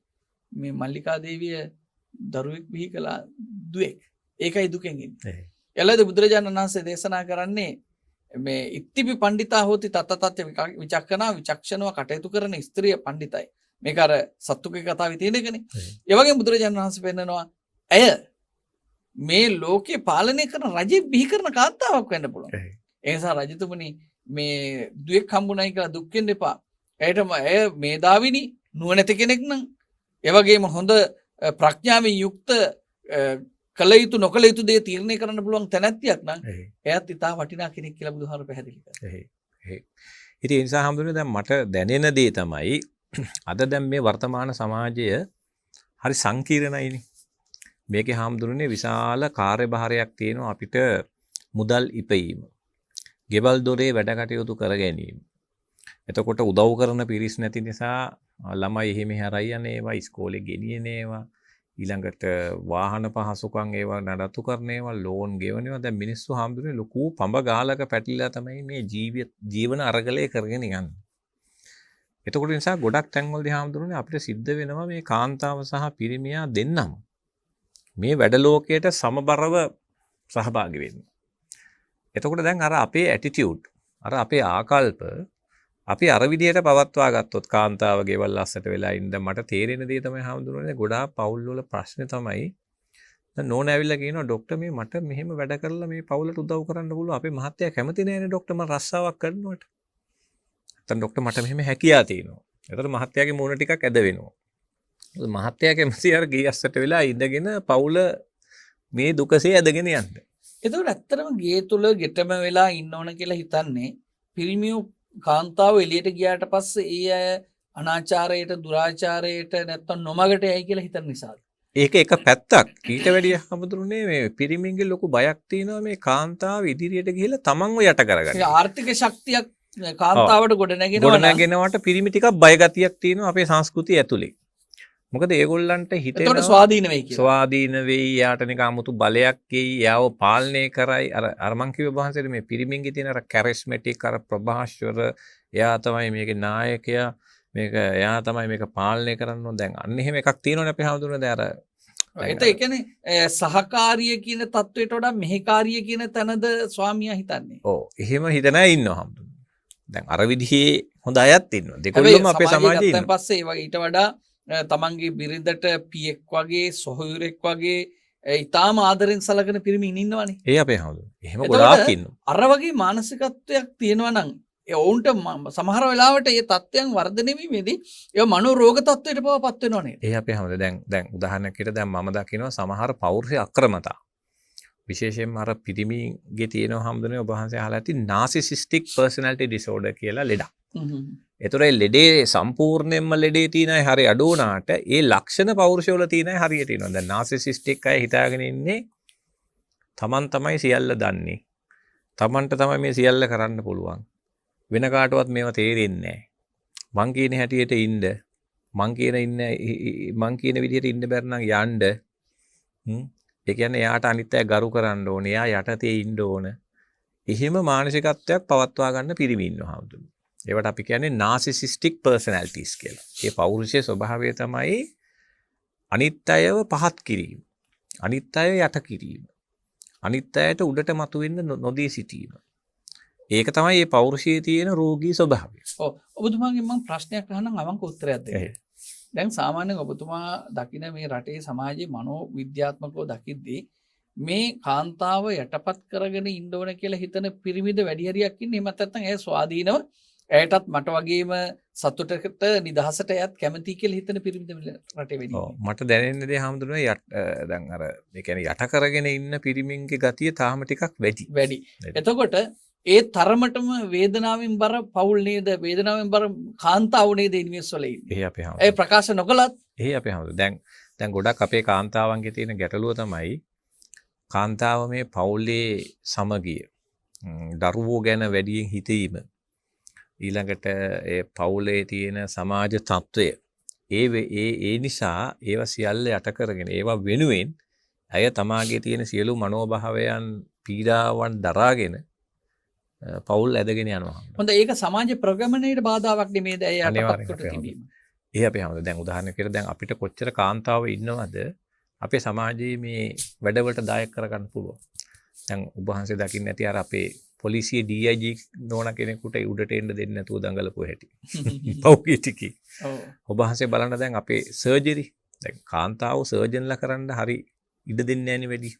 මේ මල්ලිකා දේවිය දරුවෙක් බිහි කළා දුවෙක්. ඒකයි දුකෙන් ඉන්නේ. එළද බුදුරජාණන් වහන්සේ දේශනා කරන්නේ මේ ඉත්තිපි පණ්ඩිතා හෝති තත්තත්ත්‍ය විචක්කනා විචක්ෂණව කටයුතු කරන ස්ත්‍රිය පණ්ඩිතයි. මේක අර සත්තුකේ කතාවේ තියෙන එකනේ. ඒ වගේම බුදුරජාණන් වහන්සේ පෙන්නනවා ඇය මේ ලෝකේ පාලනය කරන රජෙ බිහි කරන කාන්තාවක් වෙන්න පුළුවන්. ඒ නිසා රජතුමනි මේ දුවෙක් හම්බුනායි කියලා දුක් වෙන්න එපා. ඇයටම ඇය මේධාවිනි නුවණැති කෙනෙක් නම් ඒ වගේම හොඳ ප්‍රඥාවෙන් යුක්ත කළ යුතු නොකළ යුතු දේ තීරණය කරන්න පුළුවන් තැනැත්තියක් නම් එයත් ඉතා වටිනා කෙනෙක් කියලා බුදුහාමුදුරුවෝ පැහැදිලි කරා. ඉතින් ඒ නිසා හම්බුනේ දැන් මට දැනෙන දේ තමයි අද දැන් මේ වර්තමාන සමාජය හරි සංකීර්ණයිනේ. මේකේ හම්බුනේ විශාල කාර්යභාරයක් තියෙනවා අපිට මුදල් ඉපයීම. ගෙවල් දොරේ වැඩ කටයුතු කර ගැනීම. එතකොට උදව් කරන පිරිස් නැති නිසා ළමයි එහෙම හරයි යන්නේ ඒවා ඉස්කෝලේ ගෙනියන ඒවා ඊළඟට වාහන පහසුකම් ඒවා නඩත්තු කරන ඒවා ලෝන් ගෙවනවා දැන් මිනිස්සු හම්බුනේ ලොකු පඹ ගාලක පැටලිලා තමයි මේ ජීවන අරගලය කරගෙන යන්නේ. එතකොට නිසා ගොඩක් තැන්වලදී හම්බුනේ අපිට සිද්ධ වෙනවා මේ කාන්තාව සහ පිරිමියා දෙන්නම මේ වැඩ ලෝකයට සමබරව සහභාගී වෙන්න. එතකොට දැන් අර අපේ ඇටිටියුඩ් අර අපේ ආකල්ප අපි අර විදියට පවත්වා ගත්තොත් කාන්තාව ගෙවල් අස්සට වෙලා ඉන්න මට තේරෙන දේ තමයි හාමුදුරනේ ගොඩාක් පවුල් වල ප්‍රශ්නේ තමයි දැන් නෝන ඇවිල්ලා කියනවා ડોක්ටර් මේ මට මෙහෙම වැඩ කරලා මේ පවුලට උදව් කරන්න පුළුවන් අපේ මහත්තයා කැමති නෑනේ ડોක්ටර් මම රස්සාවක් කරනවට. නැත්නම් ડોක්ටර් මට මෙහෙම හැකියාව තියෙනවා. ඒතර මහත්තයාගේ මූණ ටිකක් ඇද වෙනවා. මහත්තයා කැමති අර ගේ අස්සට වෙලා ඉඳගෙන පවුල මේ දුකසේ ඇදගෙන යන්න. එතකොට ඇත්තටම ගේ තුල ගෙටම වෙලා ඉන්න ඕන කියලා හිතන්නේ පිරිමියෝ කාන්තාව එළියට ගියාට පස්සේ ඒ අය අනාචාරයට දුරාචාරයට නැත්තම් නොමගට යයි කියලා හිතන නිසාද? ඒක එක පැත්තක්. ඊට වැඩිය හමුදුනේ මේ පිරිමින්ගේ ලොකු බයක් තියෙනවා මේ කාන්තාව ඉදිරියට ගිහිල්ලා තමන්ව යට කරගන්න. ඒ ආර්ථික ශක්තියක් කාන්තාවට ගොඩ නැගෙනවට පිරිමි ටිකක් බය ගතියක් තියෙනවා අපේ සංස්කෘතිය ඇතුලේ. මොකද ඒගොල්ලන්ට හිතෙනවා ස්වාධීන වෙයි කියලා. ස්වාධීන වෙයි යාට නිකන් 아무තු බලයක් එයි යාව පාලනය කරයි අර මං කිව්ව වහන්සේට මේ පිරිමින්ගේ තියෙන අර කැරිස්මැටික් අර ප්‍රභාස්වර එයා තමයි මේකේ නායකයා මේක එයා තමයි මේක පාලනය කරන්න ඕන දැන් අන්න එහෙම එකක් තියෙනවනේ අපේ හැමෝටම දැන් අර ඒ කියන්නේ සහකාරිය කියන තත්වයට වඩා මෙහෙකාරිය කියන තැනද ස්වාමියා හිතන්නේ. ඔව් එහෙම හිතන අය ඉන්නවා හැමෝටම. දැන් අර විදිහේ හොඳ අයත් ඉන්නවා. දෙකොල්ලම අපේ සමාජයේ ඉන්නවා. පස්සේ ඒ වගේ ඊට වඩා තමන්ගේ බිරිඳට පියෙක් වගේ සොහොයුරෙක් වගේ ඉතාම ආදරෙන් සලකන පිරිමින් ඉන්නවනේ. ඒ අපේ හැමෝටම. එහෙම ගොඩාක් ඉන්නවා. අර වගේ මානසිකත්වයක් තියෙනවා නම් ඔවුන්ට සමහර වෙලාවට ඒ තත්ත්වයන් වර්ධනය වීමේදී ඒ මනෝ රෝග තත්ත්වයට පත් වෙනව නේද? ඒ අපේ හැමෝටම දැන් උදාහරණයක් දැන් මම දකිනවා සමහර පෞරුෂ අක්‍රමතා. විශේෂයෙන්ම අර පිරිමිගේ තියෙනවා හැමෝටම ඔබ වහන්සේ අහලා ඇති narcissistic personality disorder කියලා ලෙඩක්. ඒතර ඒ ලෙඩේ සම්පූර්ණයෙන්ම ලෙඩේ තියෙන අය හරි අඩු වුණාට ඒ ලක්ෂණ පෞරුෂවල තියෙන අය හරියට ඉන්නවා. දැන් narcissistic අය හිතාගෙන ඉන්නේ තමන් තමයි සියල්ල දන්නේ. තමන්ට තමයි මේ සියල්ල කරන්න පුළුවන්. වෙන කාටවත් මේව තේරෙන්නේ නැහැ. මං කියන හැටියට ඉන්න මං කියන විදිහට ඉන්න බැර නම් යන්න. ඒ කියන්නේ එයාට අනිත් අය ගරු කරන්න ඕනේ. එයා යටතේ ඉන්න ඕන. එහෙම මානසිකත්වයක් පවත්වා ගන්න පිරිමි ඉන්නවා හැමෝටම. ඒවට අපි කියන්නේ narcissistic personalities කියලා. ඒ පෞරුෂයේ ස්වභාවය තමයි අනිත් අයව පහත් කිරීම. අනිත් අය යට කිරීම. අනිත් අයට උඩට මතුවෙන්න නොදී සිටීම. ඒක තමයි මේ පෞරුෂයේ තියෙන රෝගී ස්වභාවය. ඔව් ඔබතුමාගෙන් මම ප්‍රශ්නයක් අහනම් අවංක උත්තරයක් දෙන්න. දැන් සාමාන්‍යයෙන් ඔබතුමා දකින මේ රටේ සමාජයේ මනෝ විද්‍යාත්මකව දකිද්දී මේ කාන්තාව යටපත් කරගෙන ඉන්න ඕන කියලා හිතන පිරිමිද වැඩි හරියක් ඉන්නේ. එහෙමත් නැත්නම් ඒ ස්වාධීනව ඇයටත් මට වගේම සතුටකට නිදහසට යත් කැමති කියලා හිතන පිරිමිද රටේ වැඩි. ඔව් මට දැනෙන දේ හැමදෙරේ දැන් අර ඒ කියන්නේ යට කරගෙන ඉන්න පිරිමින්ගේ ගතිය තාම ටිකක් වැඩි. එතකොට ඒ තරමටම වේදනාවෙන් බර පවුල් නේද වේදනාවෙන් බර කාන්තාව නේද ඉන්වෙස් වල ඉන්නේ. ඒ අපේ ඒ ප්‍රකාශ නොකලත් ඒ අපේ හැමදෙරේ දැන් ගොඩක් අපේ කාන්තාවන්ගේ තියෙන ගැටලුව තමයි කාන්තාව මේ පවුලේ සමගිය දරුවෝ ගැන වැඩියෙන් හිතීම ඊළඟට ඒ පවුලේ තියෙන සමාජ තත්ත්වය ඒ නිසා ඒවා සියල්ල යට කරගෙන ඒවා වෙනුවෙන් අය තමාගේ තියෙන සියලු මනෝභාවයන් පීඩාවන් දරාගෙන පවුල් ඇදගෙන යනවා. හොඳ ඒක සමාජ ප්‍රගමනයට බාධාවක් නෙමේද? අය යටපත් කොට තිබීම. ඒ අපේ හැමෝම දැන් උදාහරණයක් දැන් අපිට කොච්චර කාන්තාව ඉන්නවද අපේ සමාජයේ මේ වැඩවලට දායක කරගන්න පුළුවන්. දැන් ඔබ වහන්සේ දකින්න ඇති අර අපේ පොලිසිය DIG නෝන කෙනෙකුට උඩට එන්න දෙන්නේ නැතුව දඟලපු හැටි. පෞකී ටිකි. ඔව්. ඔබ වහන්සේ බලන්න දැන් අපේ සර්ජරි දැන් කාන්තාව සර්ජන්ලා කරන්න හරි ඉඩ දෙන්නේ නැණි වැඩි.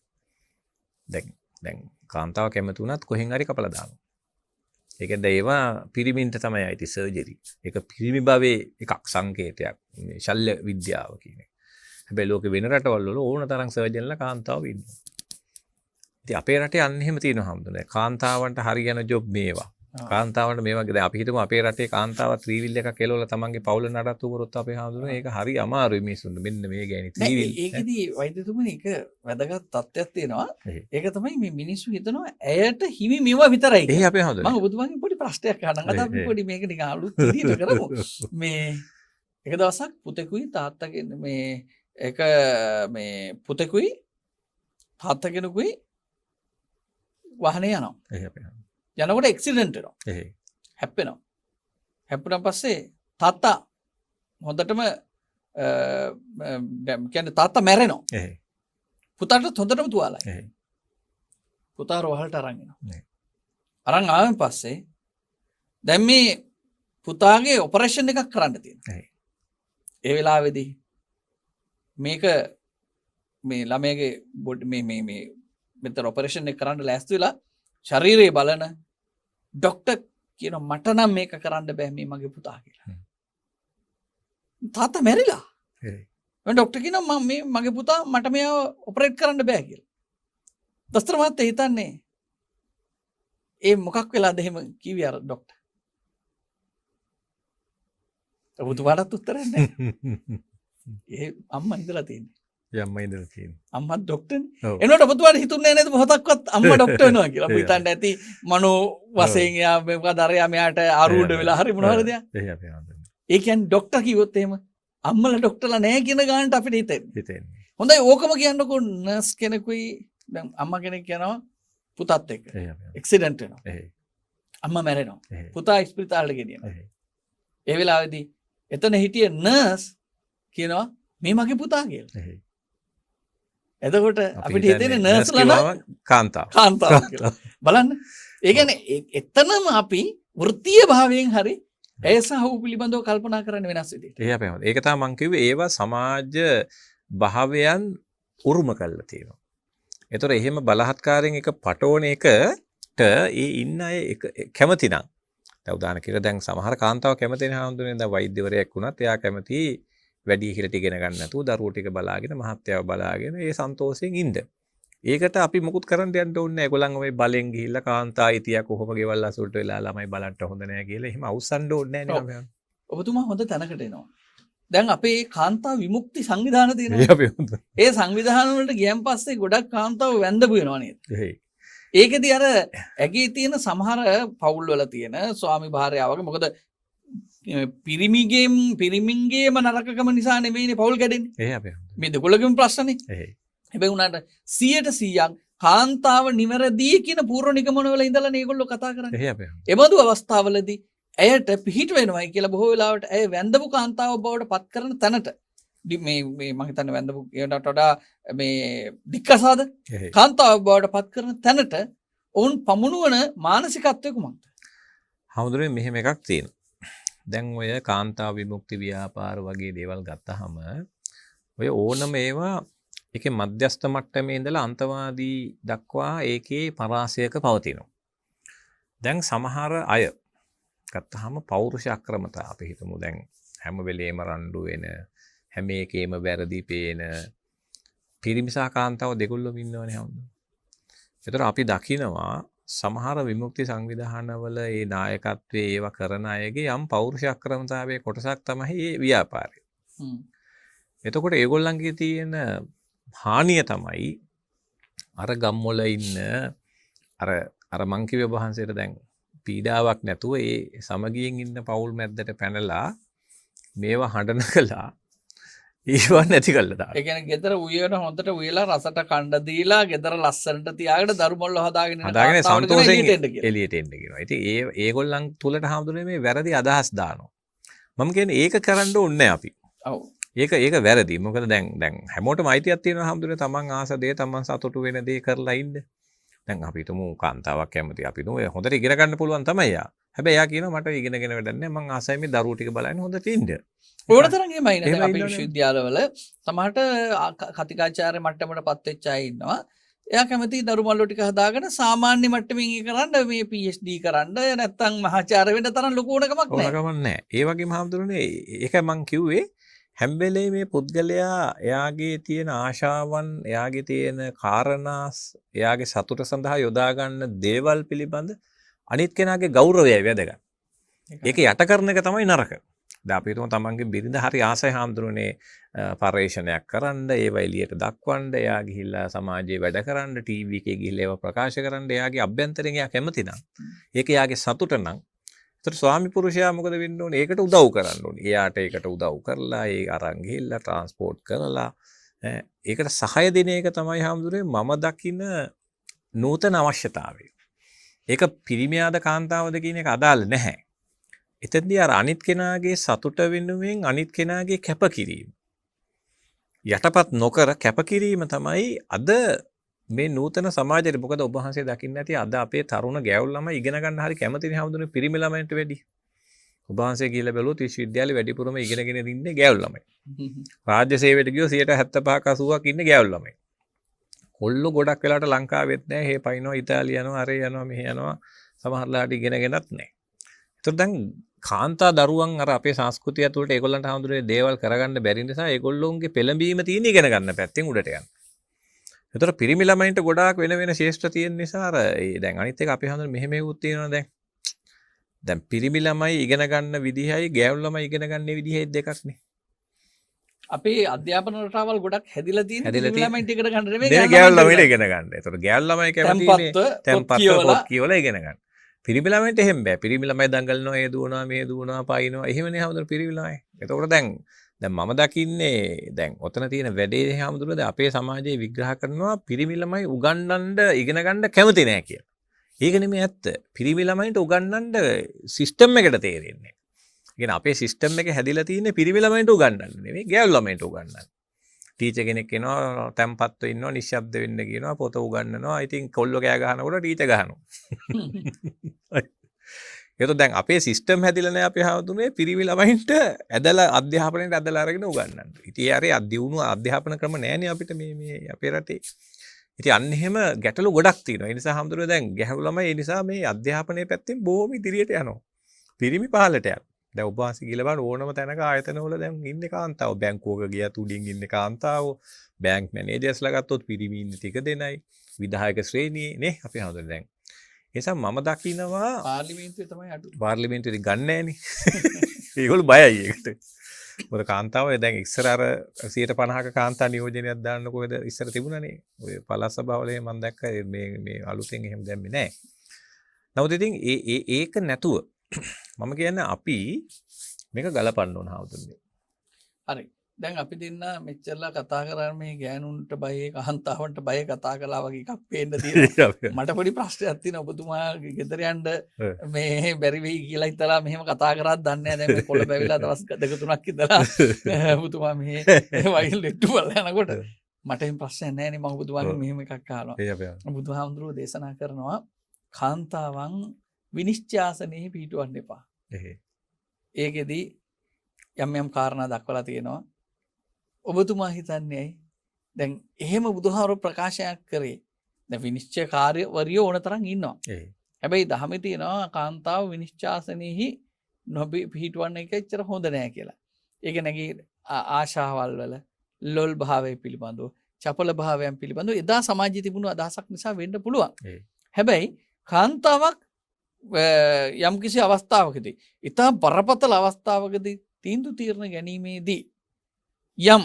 දැන් කාන්තාව කැමති වුණත් කොහෙන් හරි කපලා දානවා. ඒකද ඒවා පිරිමින්ට තමයි අයිති සර්ජරි. ඒක පිරිමි භවයේ එකක් සංකේතයක්. මේ ශල්‍ය විද්‍යාව කියන්නේ. හැබැයි ලෝකෙ වෙන රටවල් වල ඕන තරම් සර්ජන්ලා කාන්තාවෝ ඉන්නවා. ඉතින් අපේ රටේ අන්න එහෙම තියෙනවා හැමදේම. කාන්තාවන්ට හරියන ජොබ් මේවා. කාන්තාවන්ට මේ වගේ දැන් අපි හිතමු අපේ රටේ කාන්තාව ත්‍රිවිල් එකක් එලවලා තමන්ගේ පවුල නඩත්තු කරොත් අපේ හැමදේම ඒක හරි අමාරුයි මිනිස්සුන්ට. මෙන්න මේ ගෑණි ත්‍රිවිල්. ඒකෙදි වෛද්‍යතුමනි එක වැදගත් තත්ත්වයක් තියෙනවා. ඒක තමයි මේ මිනිස්සු හිතනවා ඇයට හිමි මේවා විතරයි. ඒ අපේ හැමදේම. මම ඔබතුමාගෙන් පොඩි ප්‍රශ්නයක් අහන්න. අද අපි පොඩි මේක නිකන් අලුත් විදිහට කරමු. මේ එක දවසක් පුතෙකුයි තාත්තගෙන් මේ එක මේ පුතෙකුයි තාත්තගෙනුකුයි වාහනේ යනවා. ඒ අපේ හැමදේම. යනකොට එක්සිඩන්ට් වෙනවා. හැප්පෙනවා. හැප්පුණාන් පස්සේ තාත්තා හොඳටම කියන්නේ තාත්තා මැරෙනවා. පුතාට හොඳටම තුවාලයි. පුතා රෝහලට අරන් එනවා. අරන් ආවෙන් පස්සේ දැන් මේ පුතාගේ ඔපරේෂන් එකක් කරන්න තියෙනවා. ඒ වෙලාවේදී මේක මේ ළමයාගේ මේ මෙතන ඔපරේෂන් එක කරන්න ලෑස්ති වෙලා ශරීරයේ බලන ඩොක්ටර් කියන මට නම් මේක කරන්න බෑ මේ මගේ පුතා කියලා. තාත්තා මැරිලා. මම ඩොක්ටර් කියනවා මම මේ මගේ පුතා මට මෙයාව ඔපරේට් කරන්න බෑ කියලා. දොස්තර මහත්තයා හිතන්නේ ඒ මොකක් වෙලාද එහෙම කිව්වේ අර ඩොක්ටර්. ඔබතුමාටත් උත්තරයක් නැහැ. ඒ අම්මා ඉඳලා තියෙන්නේ. යම්ම ඉඳලා තියෙන්නේ. අම්මත් ඩොක්ටර්නේ. එනකොට ඔබතුමාට හිතුන්නේ නේද මොහොතක්වත් අම්මා ඩොක්ටර් වෙනවා කියලා. අපි හිතන්න ඇති මනෝ වශයෙන් යා මොකද අර යා මෙයාට ආරූඪ වෙලා හරි මොනවාද දෙයක්. ඒ කියන්නේ ඩොක්ටර් කිව්වොත් එහෙම අම්මලා ඩොක්ටර්ලා නැහැ කියන ගානට අපිට හිතෙන්නේ. හොඳයි ඕකම කියන්නකෝ නර්ස් කෙනෙකුයි දැන් අම්මා කෙනෙක් යනවා පුතත් එක්ක. ඇක්සිඩන්ට් වෙනවා. අම්මා මැරෙනවා. පුතා ඉස්පිරිතාලෙට ගෙනියනවා. ඒ වෙලාවේදී එතන හිටිය නර්ස් කියනවා මේ මගේ පුතා කියලා. එතකොට අපිට හිතෙන්නේ නර්ස්ලා නම් කාන්තාව කියලා. බලන්න. ඒ කියන්නේ එතනම අපි වෘත්තීය භාවයෙන් හරි ඒ සහ ඔහු පිළිබඳව කල්පනා කරන්න වෙනස් විදිහට. ඒ අපේ ඒක තමයි මම කිව්වේ ඒවා සමාජ භාවයන් උරුම කරලා තියෙනවා. ඒතර එහෙම බලහත්කාරයෙන් එක පටෝන එකට ඒ ඉන්න අය කැමති නම් දැන් උදාහරණ කියලා දැන් සමහර කාන්තාව කැමති නැහැ හඳුනේ දැන් වෛද්‍යවරයෙක් වුණත් එයා කැමති වැඩි කියලා ඉගෙන ගන්න නැතුව දරුවෝ ටික බලාගෙන මහත්යව බලාගෙන ඒ සන්තෝෂයෙන් ඉන්න. ඒකට අපි මුකුත් කරන්න යන්න ඕනේ නැහැ. ඒගොල්ලන් ඔය බලෙන් ගිහිල්ලා කාන්තා අයිතිය කොහොම ගෙවල් අසුලට වෙලා ළමයි බලන්න හොඳ නැහැ කියලා එහෙම අවසන් ඕනේ නැහැ නේ. ඔබතුමා හොඳ තැනකට එනවා. දැන් අපේ කාන්තා විමුක්ති සංවිධාන තියෙනවා. ඒ සංවිධාන වලට ගියන් පස්සේ ගොඩක් කාන්තාව වැඳපු වෙනවා නේද? ඒකෙදි අර ඇගේ තියෙන සමහර පවුල් වල තියෙන ස්වාමි භාර්යාවගේ මොකද පිරිමින්ගේම නරකකම නිසා නෙමෙයිනේ පවුල් කැඩෙන්නේ. මේ දෙකොල්ලගේම ප්‍රශ්නනේ. හැබැයි උනාට 100% කාන්තාව නිවැරදි කියන පූර්ව නිගමන වල ඉඳලා මේගොල්ලෝ කතා කරන්නේ. එබඳු අවස්ථාවලදී ඇයට පිහිට වෙනවයි කියලා බොහෝ වෙලාවට ඇය වැඳපු කාන්තාව බවට පත් කරන තැනට මේ මම හිතන්නේ වැඳපු ඒකට වඩා මේ දික්කසාද කාන්තාව බවට පත් කරන තැනට ඔවුන් පමුණුවන මානසිකත්වය කුමක්ද? හමුදුනේ මෙහෙම එකක් තියෙනවා. දැන් ඔය කාන්තා විමුක්ති ව්‍යාපාර වගේ දේවල් ගත්තාම ඔය ඕනම ඒවා ඒකේ මධ්‍යස්ථ මට්ටමේ ඉඳලා අන්තවාදී දක්වා ඒකේ පරාසයක පවතිනවා. දැන් සමහර අය ගත්තාම පෞරුෂ අක්‍රමතා අපි හිතමු දැන් හැම වෙලේම රණ්ඩු වෙන හැම එකේම වැරදි පේන පිරිමිසා කාන්තාව දෙකොල්ලම ඉන්නවනේ හම්බුනේ. ඒතර අපි දකිනවා සමහර විමුක්ති සංවිධානවල ඒ නායකත්වයේ ඒව කරන අයගේ යම් පෞරුෂ අක්‍රමතාවයේ කොටසක් තමයි මේ ව්‍යාපාරය. එතකොට ඒගොල්ලන්ගේ තියෙන හානිය තමයි අර ගම්වල ඉන්න අර මං කිව්ව වහන්සේට දැන් පීඩාවක් නැතුව ඒ සමගියෙන් ඉන්න පවුල් මැද්දට පැනලා මේවා හඬන කළා ඒවා නැති කළා දාන්න. ඒ කියන්නේ ගෙදර උයන හොඳට උයලා රසට කණ්ඩ දීලා ගෙදර ලස්සනට තියාගෙන දරුමොල්ල හදාගෙන සන්තෝෂයෙන් එළියට එන්න කියනවා. ඉතින් ඒගොල්ලන් තුලට හාමුදුරනේ මේ වැරදි අදහස් දානවා. මම කියන්නේ ඒක කරන්න ඕනේ අපි. ඔව්. ඒක වැරදි. මොකද දැන් හැමෝටම අයිතියක් තියෙනවා හැමදෙරේ තමන් ආස දේ තමන් සතුටු වෙන දේ කරලා ඉන්න. දැන් අපි හිතමු කාන්තාවක් කැමති අපි නෝ හොඳට ඉගෙන ගන්න පුළුවන් තමයි යා. හැබැයි යා කියනවා මට ඉගෙනගෙන වැඩක් නැහැ මං ආසයි මේ දරුවෝ ටික බලන්න හොඳට ඉන්න. ඕන තරම් එහෙමයි නේද? එහෙම අපේ ඉන්නවනේ. විශ්වවිද්‍යාලවල සමහරට කතිකාචාර්ය මට්ටමට පත් වෙච්ච අය ඉන්නවා. එයා කැමති දරු මල්ලෝ ටික හදාගෙන සාමාන්‍ය මට්ටමින් ඒ කරන්න මේ PhD කරන්න නැත්තම් මහාචාර්ය වෙන්න තරම් ලොකු ඕනකමක් නැහැ. ඕනකමක් නැහැ. ඒ වගේම හාමුදුරනේ ඒක මං කිව්වේ හැම වෙලේම මේ පුද්ගලයා එයාගේ තියෙන ආශාවන් එයාගේ තියෙන කාරණා එයාගේ සතුට සඳහා යොදා ගන්න දේවල් පිළිබඳ අනිත් කෙනාගේ ගෞරවයයි වැදගත්. ඒක යට කරන එක තමයි නරක. දැන් අපි හිතමු තමන්ගේ බිරිඳ හරි ආසයි හාමුදුරනේ පර්යේෂණයක් කරන්න ඒව එළියට දක්වන්න එයා ගිහිල්ලා සමාජයේ වැඩ කරන්න ටීවී එකේ ගිහිල්ලා ඒව ප්‍රකාශ කරන්න එයාගේ අභ්‍යන්තරයෙන් එයා කැමති නම් ඒක එයාගේ සතුට නම් ඒතර ස්වාමි පුරුෂයා මොකද වෙන්න ඕනේ? ඒකට උදව් කරන්න ඕනේ. එයාට ඒකට උදව් කරලා ඒ අරන් ගිහිල්ලා ට්‍රාන්ස්පෝර්ට් කරලා ඒකට සහාය දෙන එක තමයි හාමුදුරනේ මම දකින නූතන අවශ්‍යතාවය. ඒක පිරිමියාද කාන්තාවද කියන එක අදාළ නැහැ. එතෙන්දී අර අනිත් කෙනාගේ සතුට වෙනුවෙන් අනිත් කෙනාගේ කැපකිරීම යටපත් නොකර කැපකිරීම තමයි අද මේ නූතන සමාජයේ මොකද ඔබ වහන්සේ දකින්න ඇති අද අපේ තරුණ ගැවුල් ළමයි ඉගෙන ගන්න හරි කැමතිනේ හැමදෙන්නේ පිරිමි ළමයින්ට වැඩි. ඔබ වහන්සේ කියලා බැලුවොත් විශ්වවිද්‍යාලේ වැඩිපුරම ඉගෙනගෙන ඉන්නේ ගැවුල් ළමයි. රාජ්‍ය සේවයට ගියෝ 75%ක 80ක් ඉන්නේ ගැවුල් ළමයි. කොල්ලෝ ගොඩක් වෙලාවට ලංකාවෙත් නැහැ. හේ පයින්නවා ඉතාලිය යනවා අරේ යනවා මෙහෙ යනවා සමහරලාට ඉගෙනගෙනත් නැහැ. ඒතර දැන් කාන්තා දරුවන් අර අපේ සංස්කෘතිය ඇතුළට ඒගොල්ලන්ට හඳුනේ දේවල් කරගන්න බැරි නිසා ඒගොල්ලෝන්ගේ පෙළඹීම තියෙන ඉගෙන ගන්න පැත්තෙන් උඩට යන. ඒතර පිරිමි ළමයින්ට ගොඩාක් වෙන වෙන ශේෂ්ත්‍ර තියෙන නිසා අර දැන් අනිත් එක අපේ හඳුනේ මෙහෙම වුත් තියෙනවා දැන් පිරිමි ළමයි ඉගෙන ගන්න විදිහයි ගැවුම් ළමයි ඉගෙන ගන්න විදිහයි දෙකක් නේ. අපේ අධ්‍යාපන රටාවල් ගොඩක් හැදිලා තියෙන පිරිමි ළමයින්ට ඉගෙන ගන්න නෙමෙයි ගැවුම් ළමයිට ඉගෙන ගන්න. ඒතර ගැවුම් ළමයි කැමතිනේ තැම්පත් පොත් කියවලා ඉගෙන ගන්න. පිරිමි ළමයින්ට එහෙම බෑ. පිරිමි ළමයි දඟලනවා, ඒ දුවනවා, මේ දුවනවා, පයින්නවා. එහෙමනේ හැමදෙර පිරිමි ළමයි. එතකොට දැන් මම දකින්නේ දැන් ඔතන තියෙන වැඩේ හැමදෙර දැන් අපේ සමාජයේ විග්‍රහ කරනවා පිරිමි ළමයි උගන්වන්න ඉගෙන ගන්න කැමති නෑ කියලා. ඒක නෙමෙයි ඇත්ත. පිරිමි ළමයින්ට උගන්වන්න සිස්ටම් එකට තේරෙන්නේ නෑ. ඒ කියන්නේ අපේ සිස්ටම් එක හැදිලා තියෙන්නේ පිරිමි ළමයින්ට උගන්වන්න නෙමෙයි, ගැවුම් ළමයින්ට උගන්වන්න. ටීචර් කෙනෙක් එනවා තැම්පත්ව ඉන්නවා නිශ්ශබ්ද වෙන්න කියනවා පොත උගන්වනවා. ඉතින් කොල්ලෝ කෑ ගහනකොට ටීචර් ගහනවා. ඒක දැන් අපේ සිස්ටම් හැදිලා නැහැ අපේ හවුතුනේ පිරිමි ළමයින්ට ඇදලා අධ්‍යාපනයට ඇදලා අරගෙන උගන්වන්න. ඉතින් ඒ අර දියුණුව අධ්‍යාපන ක්‍රම නැහැනේ අපිට මේ අපේ රටේ. ඉතින් අන්න එහෙම ගැටලු ගොඩක් තියෙනවා. ඒ නිසා හම්දුනේ දැන් ගැහුම් ළමයි ඒ නිසා මේ අධ්‍යාපනයේ පැත්තෙන් බොහොම ඉදිරියට යනවා. පිරිමි පහලට යනවා. දැන් ඔබ වහන්සේ කියලා බලන්න ඕනම තැනක ආයතනවල දැන් ඉන්නේ කාන්තාව. බැංකුවක ගියත් උඩින් ඉන්නේ කාන්තාව. බැංක් මැනේජර්ස්ලා ගත්තොත් පිරිමි ඉන්නේ ටික දෙනයි. විධායක ශ්‍රේණියේ නේ අපි හඳුනන දැන්. ඒ නිසා මම දකිනවා පාර්ලිමේන්තුවේ තමයි අඩු. පාර්ලිමේන්තුවේ ගන්න නැහනේ. ඒගොල්ලෝ බයයි ඒකට. මොකද කාන්තාව දැන් ඉස්සර අර 150ක කාන්තා නියෝජනයක් දාන්න කොහෙද ඉස්සර තිබුණානේ. ඔය පළාත් සභාවල මම දැක්කා මේ අලුතෙන් එහෙම දැම්මේ නැහැ. නමුත් ඉතින් ඒක නැතුව මම කියන්නේ අපි මේක ගලපන්න ඕන හවුතුනේ. හරි. දැන් අපි දෙන්න මෙච්චරලා කතා කරන්නේ මේ ගෑනුන්ට බය කාන්තාවන්ට බය කතා කළා වගේ එකක් පේන්න තියෙනවා. මට පොඩි ප්‍රශ්නයක් තියෙනවා. ඔබතුමා ගෙදර යන්න මේ බැරි වෙයි කියලා හිතලා මෙහෙම කතා කරාත් දන්නේ නැහැ. දැන් මේ කොළ බැවිලා දවස් දෙක තුනක් ඉඳලා ඔබතුමා මේ වයිල් ලෙට්ටු බලලා යනකොට මට එහෙම ප්‍රශ්නයක් නැහැ නේ. මම ඔබතුමාගෙන් මෙහෙම එකක් අහනවා. බුදුහාමුදුරුවෝ දේශනා කරනවා කාන්තාවන් විනිශ්චයාසනයේ පිහිටවන්න එපා. ඒකෙදි යම් කාරණා දක්වලා තියෙනවා. ඔබතුමා හිතන්නේ ඇයි? දැන් එහෙම බුදුහාමුදුරුවෝ ප්‍රකාශයක් කරේ. දැන් විනිශ්චයකාරවරියෝ ඕන තරම් ඉන්නවා. හැබැයි ධර්මයේ තියෙනවා කාන්තාව විනිශ්චයාසනයේහි පිහිටවන්න එක එච්චර හොඳ නෑ කියලා. ඒක නැගී ආශාවල් වල ලොල් භාවය පිළිබඳව, චපල භාවයන් පිළිබඳව එදා සමාජයේ තිබුණු අදහසක් නිසා වෙන්න පුළුවන්. හැබැයි කාන්තාවක් යම්කිසි අවස්ථාවකදී ඉතා බරපතල අවස්ථාවකදී තීන්දුව తీරන ගැනීමේදී යම්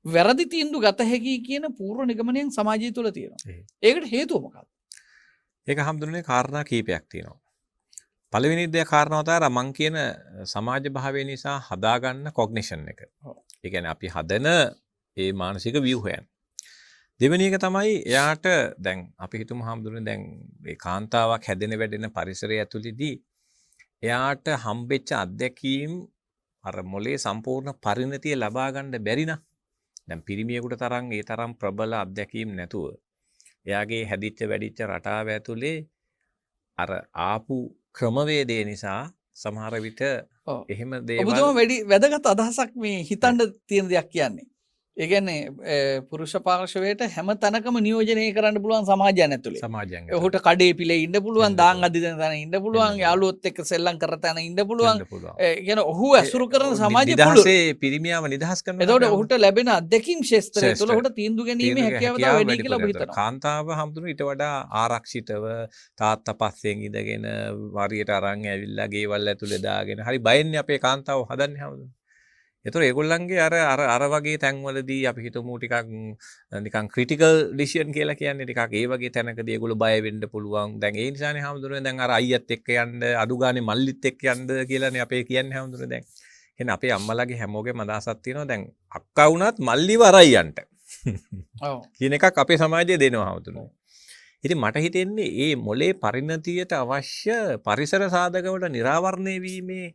වැරදි තීන්දුව ගත හැකි කියන පූර්ව නිගමනයෙන් සමාජය තුළ තියෙනවා. ඒකට හේතුව මොකක්ද? ඒක හම්දුනේ කාරණා කීපයක් තියෙනවා. පළවෙනි දේ කාරණාව තමයි මං කියන සමාජ භාවය නිසා හදාගන්න කොග්නිෂන් එක. ඒ කියන්නේ අපි හදන ඒ මානසික ව්‍යුහයන්. දෙවෙනි එක තමයි එයාට දැන් අපි හිතමු හම්දුනේ දැන් මේ කාන්තාවක් හැදෙන වැඩෙන පරිසරය ඇතුළේදී එයාට හම්බෙච්ච අත්දැකීම් අර මොලේ සම්පූර්ණ පරිණතිය ලබා ගන්න බැරි නම් දැන් පිරිමියෙකුට තරම් ඒ තරම් ප්‍රබල අත්දැකීම් නැතුව එයාගේ හැදිච්ච වැඩිච්ච රටාව ඇතුලේ අර ආපු ක්‍රමවේදය නිසා සමහර විට එහෙම දේවල් ඔබතුමා වැඩි වැදගත් අදහසක් මේ හිතන්න තියෙන දෙයක් කියන්නේ. ඒ කියන්නේ පුරුෂ පාර්ශවයට හැම තැනකම නියෝජනය කරන්න පුළුවන් සමාජයක් ඇතුලේ. සමාජයෙන් ඔහුට කඩේ පිළේ ඉන්න පුළුවන්, ඉන්න දාන් පුළුවන්. අදින තැන ඉන්න පුළුවන්, ඉන්න යාළුවොත් එක්ක සෙල්ලම් කර තැන ඉන්න පුළුවන්. වෙන්න පුළුවන්. ඒ කියන්නේ ඔහු ඇසුරු කරන සමාජය පුළුවන්. නිදහසේ පිරිමියාව නිදහස් කරනවා. එතකොට ඔහුට ලැබෙන අත්දැකීම් ශේෂ්ත්‍රය තුළ ශේෂ්ත්‍රය. ඔහුට තීන්දුව ගැනීමේ හැකියාව තව වැඩි කියලා ඔබ හිතනවා. කාන්තාව හම්දුන ඊට වඩා ආරක්ෂිතව තාත්තා පස්සෙන් ඉඳගෙන වරියට අරන් ඇවිල්ලා ගේවල් ඇතුලේ දාගෙන හරි බයෙන්නේ අපේ කාන්තාව හදන්නේ හම්දුන. ඒතර ඒගොල්ලන්ගේ අර වගේ තැන්වලදී අපි හිතමු ටිකක් නිකන් ක්‍රිටිකල් ඩිසිෂන් කියලා කියන්නේ ටිකක් ඒ වගේ තැනකදී ඒගොල්ලෝ බය වෙන්න පුළුවන්. දැන් ඒ නිසානේ හම්දුනේ දැන් අර අයියත් එක්ක යන්න අඩු ගානේ මල්ලිත් එක්ක යන්න කියලානේ අපේ කියන්නේ හම්දුනේ දැන්. එහෙනම් අපේ අම්මලාගේ හැමෝගෙම අදහසක් තියෙනවා දැන් අක්කා වුණත් මල්ලිව අරයි යන්න. ඔව්. කියන එකක් අපේ සමාජයේ දෙනවා හම්දුනේ. ඉතින් මට හිතෙන්නේ මේ මොලේ පරිණතියට අවශ්‍ය පරිසර සාධකවලට නිරාවරණය වීමේ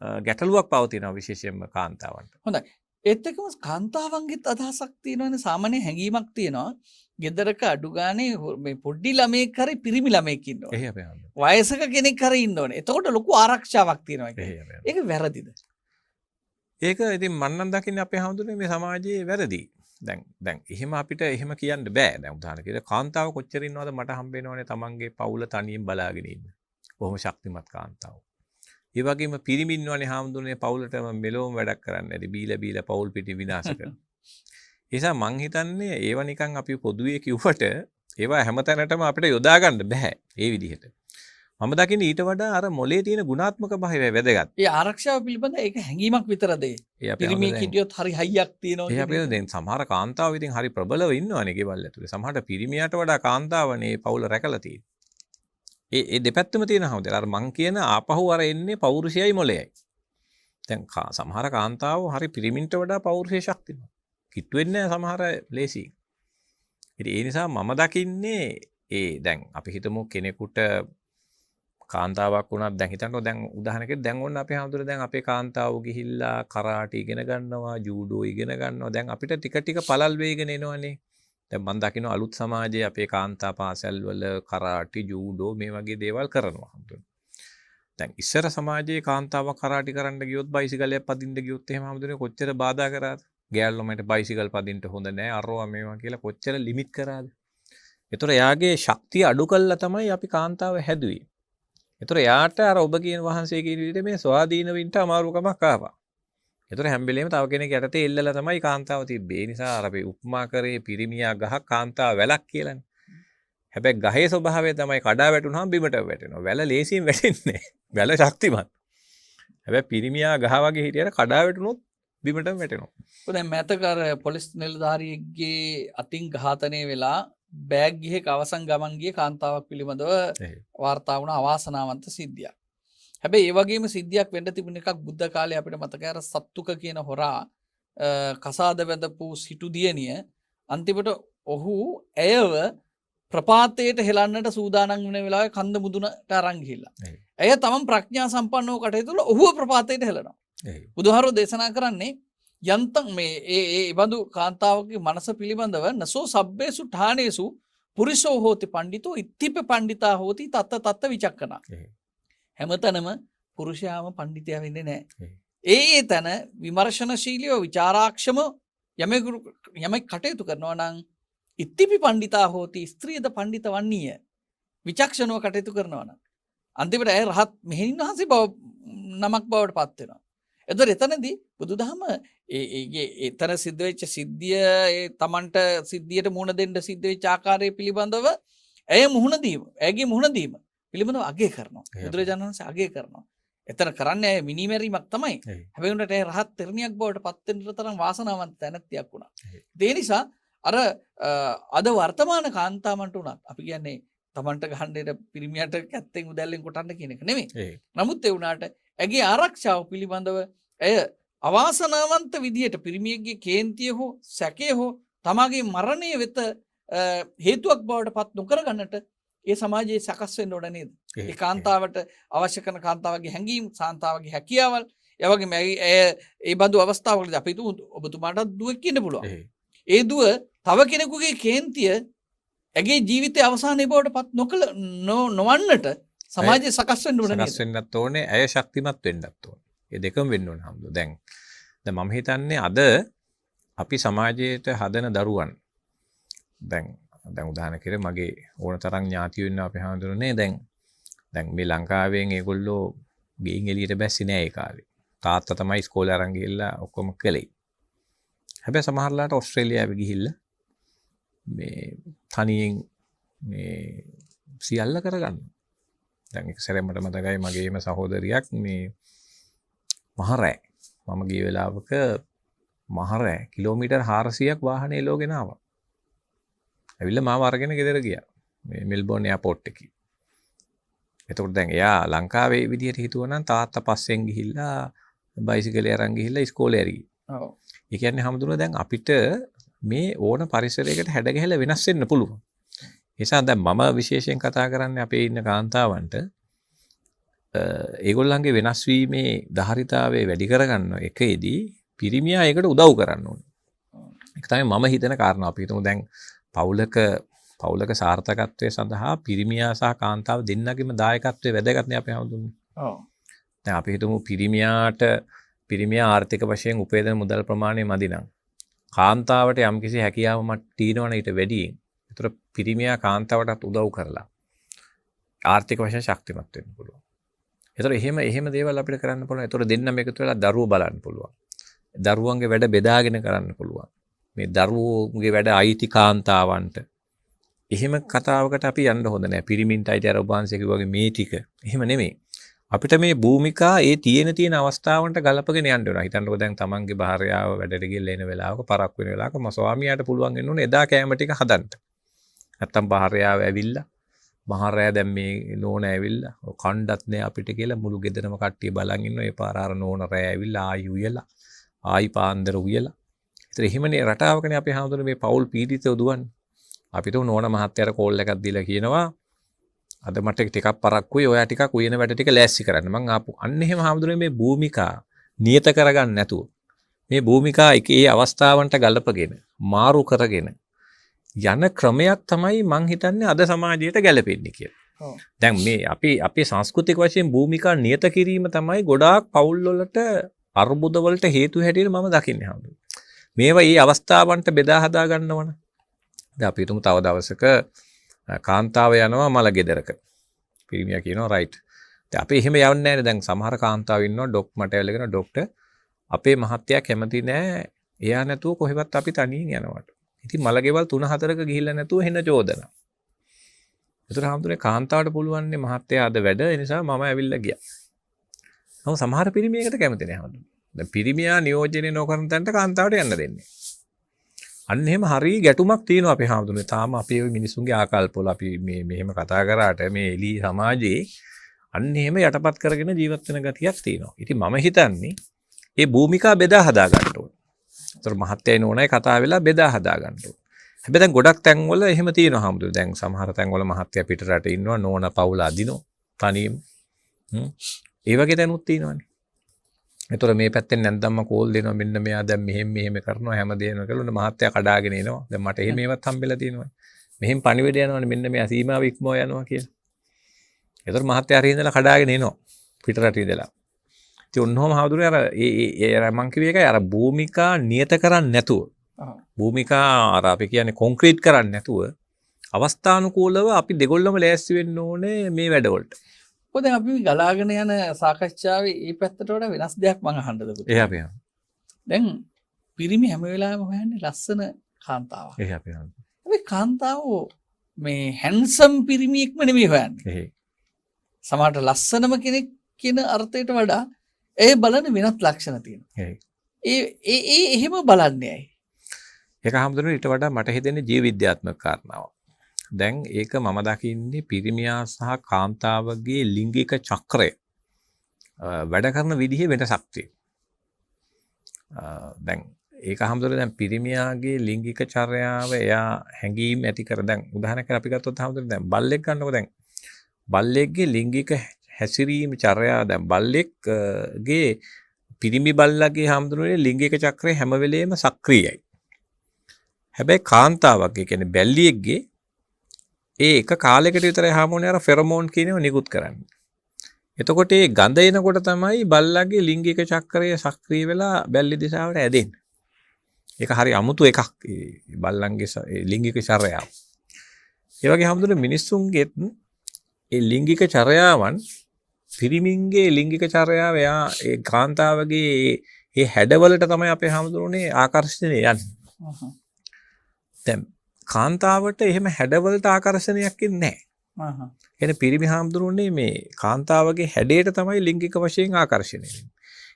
ගැටලුවක් පවතිනවා විශේෂයෙන්ම කාන්තාවන්ට. හොඳයි. ඒත් එක්කම කාන්තාවන්ගෙත් අදහසක් තියෙනවානේ, සාමාන්‍ය හැඟීමක් තියෙනවා. ගෙදරක අඩු ගානේ මේ පොඩි ළමයෙක් හරි පිරිමි ළමයෙක් ඉන්නවා. එහෙ අපේ හම්දුනේ. වයසක කෙනෙක් හරි ඉන්න ඕනේ. එතකොට ලොකු ආරක්ෂාවක් තියෙනවා කියන්නේ. එහෙ අපේ. ඒක වැරදිද? ඒක ඉතින් මම නම් දකින්නේ අපේ හම්දුනේ මේ සමාජයේ වැරදි. දැන් එහෙම අපිට එහෙම කියන්න බෑ. දැන් උදාහරණයක් කාන්තාව කොච්චර ඉන්නවද මට හම්බ වෙනවනේ තමන්ගේ පවුල තනියෙන් බලාගෙන ඉන්න. බොහොම ශක්තිමත් කාන්තාව. ඒ වගේම පිරිමි ඉන්නවනේ හම්දුනේ පවුලටම මෙලොවම වැඩක් කරන්න ඇති බීලා පවුල් පිටි විනාශ කරන. ඒ නිසා මං හිතන්නේ ඒව නිකන් අපි පොදුවේ කිව්වට ඒවා හැමතැනටම අපිට යොදා ගන්න බෑ ඒ විදිහට. මම දකින්නේ ඊට වඩා අර මොලේ තියෙන ගුණාත්මක භාවය වැදගත්. ඒ ආරක්ෂාව පිළිබඳ ඒක හැඟීමක් විතරද ඒ? ඒ අපේ පිරිමි හිටියොත් හරි හයියක් තියෙනවා. ඒ අපේ දැන් සමහර කාන්තාව ඉතින් හරි ප්‍රබලව ඉන්නවනේ ගෙවල් ඇතුලේ. සමහරට පිරිමියට වඩා කාන්තාවනේ පවුල රැකලා තියෙන්නේ. ඒ දෙපැත්තම තියෙන හැමදේම අර මං කියන ආපහු අර එන්නේ පෞරුෂයයි මොලේයි. දැන් සමහර කාන්තාව හරි පිරිමින්ට වඩා පෞරුෂය ශක්තිමත්. කිට්ටු වෙන්නේ නැහැ සමහර ලේසි. ඉතින් ඒ නිසා මම දකින්නේ දැන් අපි හිතමු කෙනෙකුට කාන්තාවක් වුණත් දැන් හිතන්නකෝ දැන් උදාහරණයකට දැන් ඔන්න අපේ හැමදෙර දැන් අපේ කාන්තාව ගිහිල්ලා කරාටි ඉගෙන ගන්නවා ජූඩෝ ඉගෙන ගන්නවා දැන් අපිට ටික ටික පළල් වේගෙන එනවනේ. දැන් මම දකින්න අලුත් සමාජයේ අපේ කාන්තා පාසල් වල කරාටි ජූඩෝ මේ වගේ දේවල් කරනවා හැමදෙර. දැන් ඉස්සර සමාජයේ කාන්තාවක් කරාටි කරන්න ගියොත් බයිසිකලයක් පදින්න ගියොත් එහෙම හැමදෙර කොච්චර බාධා කරාද? ගෑල් ළමයිට බයිසිකල් පදින්න හොඳ නැහැ අරවා මේවා කියලා කොච්චර ලිමිට් කරාද? ඒතර එයාගේ ශක්තිය අඩු කළා තමයි අපි කාන්තාව හැදුවේ. ඒතර එයාට අර ඔබ කියන වහන්සේ කියන විදිහට මේ ස්වාධීන වෙන්න අමාරුකමක් ආවා. ඒතර හැම වෙලේම තව කෙනෙක් යටතේ ඉල්ලලා තමයි කාන්තාව තිබ්බේ. ඒ නිසා අර අපි උපමා කරේ පිරිමියා ගහ කාන්තාව වැලක් කියලානේ. හැබැයි ගහේ ස්වභාවය තමයි කඩා වැටුනහම බිමට වැටෙනවා. වැල ලේසියෙන් වැටෙන්නේ නැහැ. වැල ශක්තිමත්. හැබැයි පිරිමියා ගහ වගේ හිටියට කඩා වැටුනොත් බිමටම වැටෙනවා. දැන් මෑතක අර පොලිස් නිලධාරියෙක්ගේ අතින් ඝාතනය වෙලා බෑග් ගිහේ අවසන් ගමන් ගියේ කාන්තාවක් පිළිබඳව වාර්තා වුණ අවාසනාවන්ත සිද්ධියක්. හැබැයි ඒ වගේම සිද්ධියක් වෙන්න තිබුණ එකක් බුද්ධ කාලේ අපිට මතකයි අර සත්තුක කියන හොරා කසාද වැදපු සිටු දියණිය අන්තිමට ඔහු ඇයව ප්‍රපාතයට හෙලන්නට සූදානම් වෙන වෙලාවේ කන්ද මුදුනට අරන් ගිහිල්ලා. ඇය තමන් ප්‍රඥා සම්පන්නව කටයුතු කළා ඔහුව ප්‍රපාතයට හෙලනවා. බුදුහාරෝ දේශනා කරන්නේ යන්තම් මේ ඒ බඳු කාන්තාවගේ මනස පිළිබඳව නසෝ සබ්බේසු ඨානේසු පුරිසෝ හෝති පණ්ඩිතෝ ඉත්තිප පණ්ඩිතා හෝති තත්ත විචක්කනා. හැමතැනම පුරුෂයාම පණ්ඩිතයා වෙන්නේ නැහැ. ඒ තැන විමර්ශනශීලීව විචාරාක්ෂම යමෙක් කටයුතු කරනවා නම් ඉත්තිපි පණ්ඩිතා හෝති ස්ත්‍රියද පණ්ඩිත වන්නීය. විචක්ෂණව කටයුතු කරනවා නම් අන්තිමට ඇය රහත් මෙහෙණින් වහන්සේ බව නමක් බවට පත් වෙනවා. එතකොට එතනදී බුදුදහම එතන සිද්ධ වෙච්ච සිද්ධිය තමන්ට සිද්ධියට මුහුණ දෙන්න සිද්ධ වෙච්ච ආකාරය පිළිබඳව ඇයගේ මුහුණ දීම පිළිබඳව අගය කරනවා. බුදුරජාණන් වහන්සේ අගය කරනවා. එතන කරන්නේ ඇය මිනිමැරීමක් තමයි. හැබැයි උන්ට ඇය රහත් තෙරණියක් බවට පත් වෙන්න තරම් වාසනාවන්ත තැනැත්තියක් වුණා. ඒ නිසා අර අද වර්තමාන කාන්තාවන්ට උනත් අපි කියන්නේ තමන්ට ගහන්න පිරිමියට කැත්තෙන් උදැල්ලෙන් කොටන්න කියන එක නෙමෙයි. නමුත් ඒ වුණාට ඇගේ ආරක්ෂාව පිළිබඳව ඇය අවාසනාවන්ත විදියට පිරිමියෙක්ගේ කේන්තිය හෝ සැකය හෝ තමාගේ මරණය වෙත හේතුවක් බවට පත් නොකර ගන්නට ඒ සමාජයේ සකස් වෙන්න ඕන නේද? ඒ කාන්තාවට අවශ්‍ය කරන කාන්තාවගේ හැඟීම්, කාන්තාවගේ හැකියාවල් ඒ වගේම ඒ බඳු අවස්ථාවකදී අපි හිතමු ඔබතුමාටත් දුවෙක් ඉන්න පුළුවන්. ඒ දුව තව කෙනෙකුගේ කේන්තිය ඇගේ ජීවිතයේ අවසානයේ බවට පත් නොවන්නට සමාජයේ සකස් වෙන්න ඕනේ නේද? සකස් වෙන්නත් ඕනේ, ඇය ශක්තිමත් වෙන්නත් ඕනේ. ඒ දෙකම වෙන්න ඕනේ හැමෝම. දැන් මම හිතන්නේ අද අපි සමාජයට හදන දරුවන් දැන් උදාහරණ කිරේ මගේ ඕන තරම් ඥාතියෝ ඉන්නවා අපි හඳුනන්නේ දැන් මේ ලංකාවෙන් ඒගොල්ලෝ ගෙයින් එළියට බැස්සේ නෑ ඒ කාලේ. තාත්තා තමයි ඉස්කෝලේ අරන් ගිහිල්ලා ඔක්කොම කළේ. හැබැයි සමහරලාට ඕස්ට්‍රේලියාවේ ගිහිල්ලා මේ තනියෙන් මේ සියල්ල කරගන්න. දැන් එක සැරේ මට මතකයි මගේම සහෝදරියක් මේ මහරෑ මම ගිය වෙලාවක මහරෑ කිලෝමීටර් 400ක් වාහනේ ලෝගෙන ආවා. ඇවිල්ලා මාව අරගෙන ගෙදර ගියා. මේ මෙල්බෝන් එයාපෝට් එකේ. එතකොට දැන් එයා ලංකාවේ විදියට හිතුවා නම් තාත්තා පස්සෙන් ගිහිල්ලා බයිසිකලේ අරන් ගිහිල්ලා ඉස්කෝලේ ඇරි. ඔව්. ඒ කියන්නේ හැමදෙරෝ දැන් අපිට මේ ඕන පරිසරයකට හැඩ ගැහිලා වෙනස් වෙන්න පුළුවන්. ඒ නිසා දැන් මම විශේෂයෙන් කතා කරන්නේ අපේ ඉන්න කාන්තාවන්ට ඒගොල්ලන්ගේ වෙනස් වීමේ ධාරිතාවය වැඩි කරගන්න එකේදී පිරිමියා ඒකට උදව් කරන්න ඕනේ. ඒක තමයි මම හිතන කාරණා. අපි හිතමු දැන් පවුලක සාර්ථකත්වය සඳහා පිරිමියා සහ කාන්තාව දෙන්නගේම දායකත්වය වැදගත්නේ අපි හඳුන්වන්නේ. ඔව්. දැන් අපි හිතමු පිරිමියා ආර්ථික වශයෙන් උපයන මුදල් ප්‍රමාණය මදි නම් කාන්තාවට යම්කිසි හැකියාවක් තියෙනවනේ ඊට වැඩියෙන්. ඒතර පිරිමියා කාන්තාවටත් උදව් කරලා ආර්ථික වශයෙන් ශක්තිමත් වෙන්න පුළුවන්. ඒතර එහෙම දේවල් අපිට කරන්න පුළුවන්. ඒතර දෙන්නම එකතු වෙලා දරුවෝ බලන්න පුළුවන්. දරුවන්ගේ වැඩ බෙදාගෙන කරන්න පුළුවන්. මේ දරුවෝගේ වැඩ අයිති කාන්තාවන්ට. එහෙම කතාවකට අපි යන්න හොඳ නැහැ. පිරිමින්ට අයිති අර ඔබාන්සේ කිව්වාගේ මේ ටික. එහෙම නෙමෙයි. අපිට මේ භූමිකා ඒ තියෙන අවස්ථාවන්ට ගලපගෙන යන්න ඕන. හිතන්නකො දැන් තමන්ගේ භාර්යාව වැඩට ගිහලා එන වෙලාවක පරක් වෙන වෙලාවක ස්වාමියාට පුළුවන් වෙන්න ඕනේ එදා කෑම ටික හදන්න. නැත්තම් භාර්යාව ඇවිල්ලා මහරෑ දැන් මේ නෝන ඇවිල්ලා කණ්ඩත් නෑ අපිට කියලා මුළු ගෙදරම කට්ටිය බලන් ඉන්නවා. ඒ පාර අර නෝන රෑ ඇවිල්ලා ආයි උයලා ආයි පාන්දර උයලා. ඒතර එහෙමනේ රටාවකනේ අපි හඳුනන මේ පෞල් පීඩිතව දුවන්නේ. අපිට නෝන මහත්තයාට කෝල් එකක් දීලා කියනවා අද මට ටිකක් පරක්කුයි ඔයා ටිකක් උයන වැඩ ටික ලෑස්ති කරන්න. මං ආපු අන්න එහෙම හඳුනන මේ භූමිකා නියත කරගන්න නැතුව මේ භූමිකා එකේ අවස්ථාවන්ට ගලපගෙන මාරු කරගෙන යන ක්‍රමයක් තමයි මං හිතන්නේ අද සමාජයට ගැලපෙන්නේ කියලා. දැන් මේ අපි සංස්කෘතික වශයෙන් භූමිකා නියත කිරීම තමයි ගොඩාක් පවුල් වලට අර්බුද වලට හේතු හැටියට මම දකින්නේ හඳුනන. මේවා මේ අවස්ථාවන්ට බෙදා හදා ගන්නවනේ. දැන් අපි හිතමු තව දවසක කාන්තාව යනවා මල ගෙදරක. පිරිමියා කියනවා රයිට්. දැන් අපි එහෙම යන්නේ නැහැ. දැන් සමහර කාන්තාව ඉන්නවා ඩොක් මට ඇවිල්ලා ඩොක්ටර් අපේ මහත්තයා කැමති නැහැ. එයා නැතුව කොහෙවත් අපි තනියෙන් යනවට. ඉතින් මල ගෙවල් 3-4ක ගිහිල්ලා නැතුව හෙන චෝදනා. ඒතර හැමෝටම කාන්තාවට පුළුවන් නේ මහත්තයා අද වැඩ ඒ නිසා මම ඇවිල්ලා ගියා. නමුත් සමහර පිරිමියකට කැමති නැහැ හැමෝටම. දැන් පිරිමියා නියෝජනය නොකරන තැනට කාන්තාවට යන්න දෙන්නේ. අන්න එහෙම හරි ගැටුමක් තියෙනවා අපේ හැමෝටම. තාම අපේ මිනිසුන්ගේ ආකල්පවල අපි මෙහෙම කතා කරාට මේ එලි සමාජයේ අන්න එහෙම යටපත් කරගෙන ජීවත් වෙන ගතියක් තියෙනවා. ඉතින් මම හිතන්නේ මේ භූමිකා බෙදා හදා ගන්න ඕනේ. ඒතර මහත්තයයි නෝනයි කතා වෙලා බෙදා හදා ගන්න ඕනේ. හැබැයි දැන් ගොඩක් තැන්වල එහෙම තියෙනවා හැමෝටම. දැන් සමහර තැන්වල මහත්තයා පිටරට ඉන්නවා නෝන පවුල අදිනවා තනියම. ඒ වගේ තැනුත් තියෙනවානේ. ඒතර මේ පැත්තෙන් නැන්දම්ම කෝල් දෙනවා මෙන්න මෙයා දැන් මෙහෙම කරනවා හැම දෙයක්ම කළොත් මහත්තයා කඩාගෙන එනවා. දැන් මට එහෙම ඒවත් හම්බෙලා තියෙනවා. මෙහෙම පණිවිඩ යනවානේ මෙන්න මෙයා සීමාව ඉක්මව යනවා කියලා. ඒතර මහත්තයා හරි ඉඳලා කඩාගෙන එනවා පිටරට ඉඳලා. ඉතින් ඔන්නෝම හවුදුනේ අර මං කිව්ව එකයි අර භූමිකා නියත කරන්නේ නැතුව. භූමිකා අර අපි කියන්නේ කොන්ක්‍රීට් කරන්නේ නැතුව අවස්ථානුකූලව අපි දෙගොල්ලම ලෑස්ති වෙන්න ඕනේ මේ වැඩවලට. ඔය දැන් අපි ගලාගෙන යන සාකච්ඡාවේ මේ පැත්තට වඩා වෙනස් දෙයක් මම අහන්නද පුතේ. ඒ අපි හම්. දැන් පිරිමි හැම වෙලාවෙම හොයන්නේ ලස්සන කාන්තාවක්. ඒ අපි හම්. අපි කාන්තාව මේ හැන්සම් පිරිමියෙක්ම නෙමෙයි හොයන්නේ. සමහරට ලස්සනම කෙනෙක් කියන අර්ථයට වඩා ඒ බලන වෙනත් ලක්ෂණ තියෙනවා. ඒ එහෙම බලන්නේ ඇයි? ඒක හැමදෙරේ ඊට වඩා මට හිතෙන්නේ ජීව විද්‍යාත්මක කාරණාවක්. දැන් ඒක මම දකින්නේ පිරිමියා සහ කාන්තාවගේ ලිංගික චක්‍රය වැඩ කරන විදිහේ වෙනසක් තියෙනවා. දැන් ඒක හැමදෙරේ දැන් පිරිමියාගේ ලිංගික චර්යාව එයා හැඟීම් ඇති කර දැන් උදාහරණයක් අපි ගත්තොත් හැමදෙරේ දැන් බල්ලෙක් ගන්නකො දැන් බල්ලෙක්ගේ ලිංගික හැසිරීම චර්යාව දැන් බල්ලෙක්ගේ පිරිමි බල්ලගේ හාමුදුරුවනේ ලිංගික චක්‍රය හැම වෙලේම සක්‍රියයි. හැබැයි කාන්තාවගේ කියන්නේ බැල්ලියෙක්ගේ ඒ එක කාලයකට විතරයි හාමෝනේ අර ෆෙරමෝන් කියනව නිකුත් කරන්නේ. එතකොට ඒ ගඳ එනකොට තමයි බල්ලගේ ලිංගික චක්‍රය සක්‍රිය වෙලා බැල්ලි දිශාවට ඇදෙන්නේ. ඒක හරි අමුතු එකක් බල්ලන්ගේ ලිංගික චර්යාව. ඒ වගේ හාමුදුරුවනේ මිනිස්සුන්ගේ ඒ ලිංගික චර්යාවන් පිරිමින්ගේ ලිංගික චර්යාව එයා ඒ කාන්තාවගේ ඒ හැඩවලට තමයි අපේ හාමුදුරුවනේ ආකර්ෂණය යන්නේ. දැන් කාන්තාවට එහෙම හැඩවලට ආකර්ෂණයක් ඉන්නේ නැහැ. එන පිරිමි හාමුදුරුවනේ මේ කාන්තාවගේ හැඩයට තමයි ලිංගික වශයෙන් ආකර්ෂණය වෙන්නේ.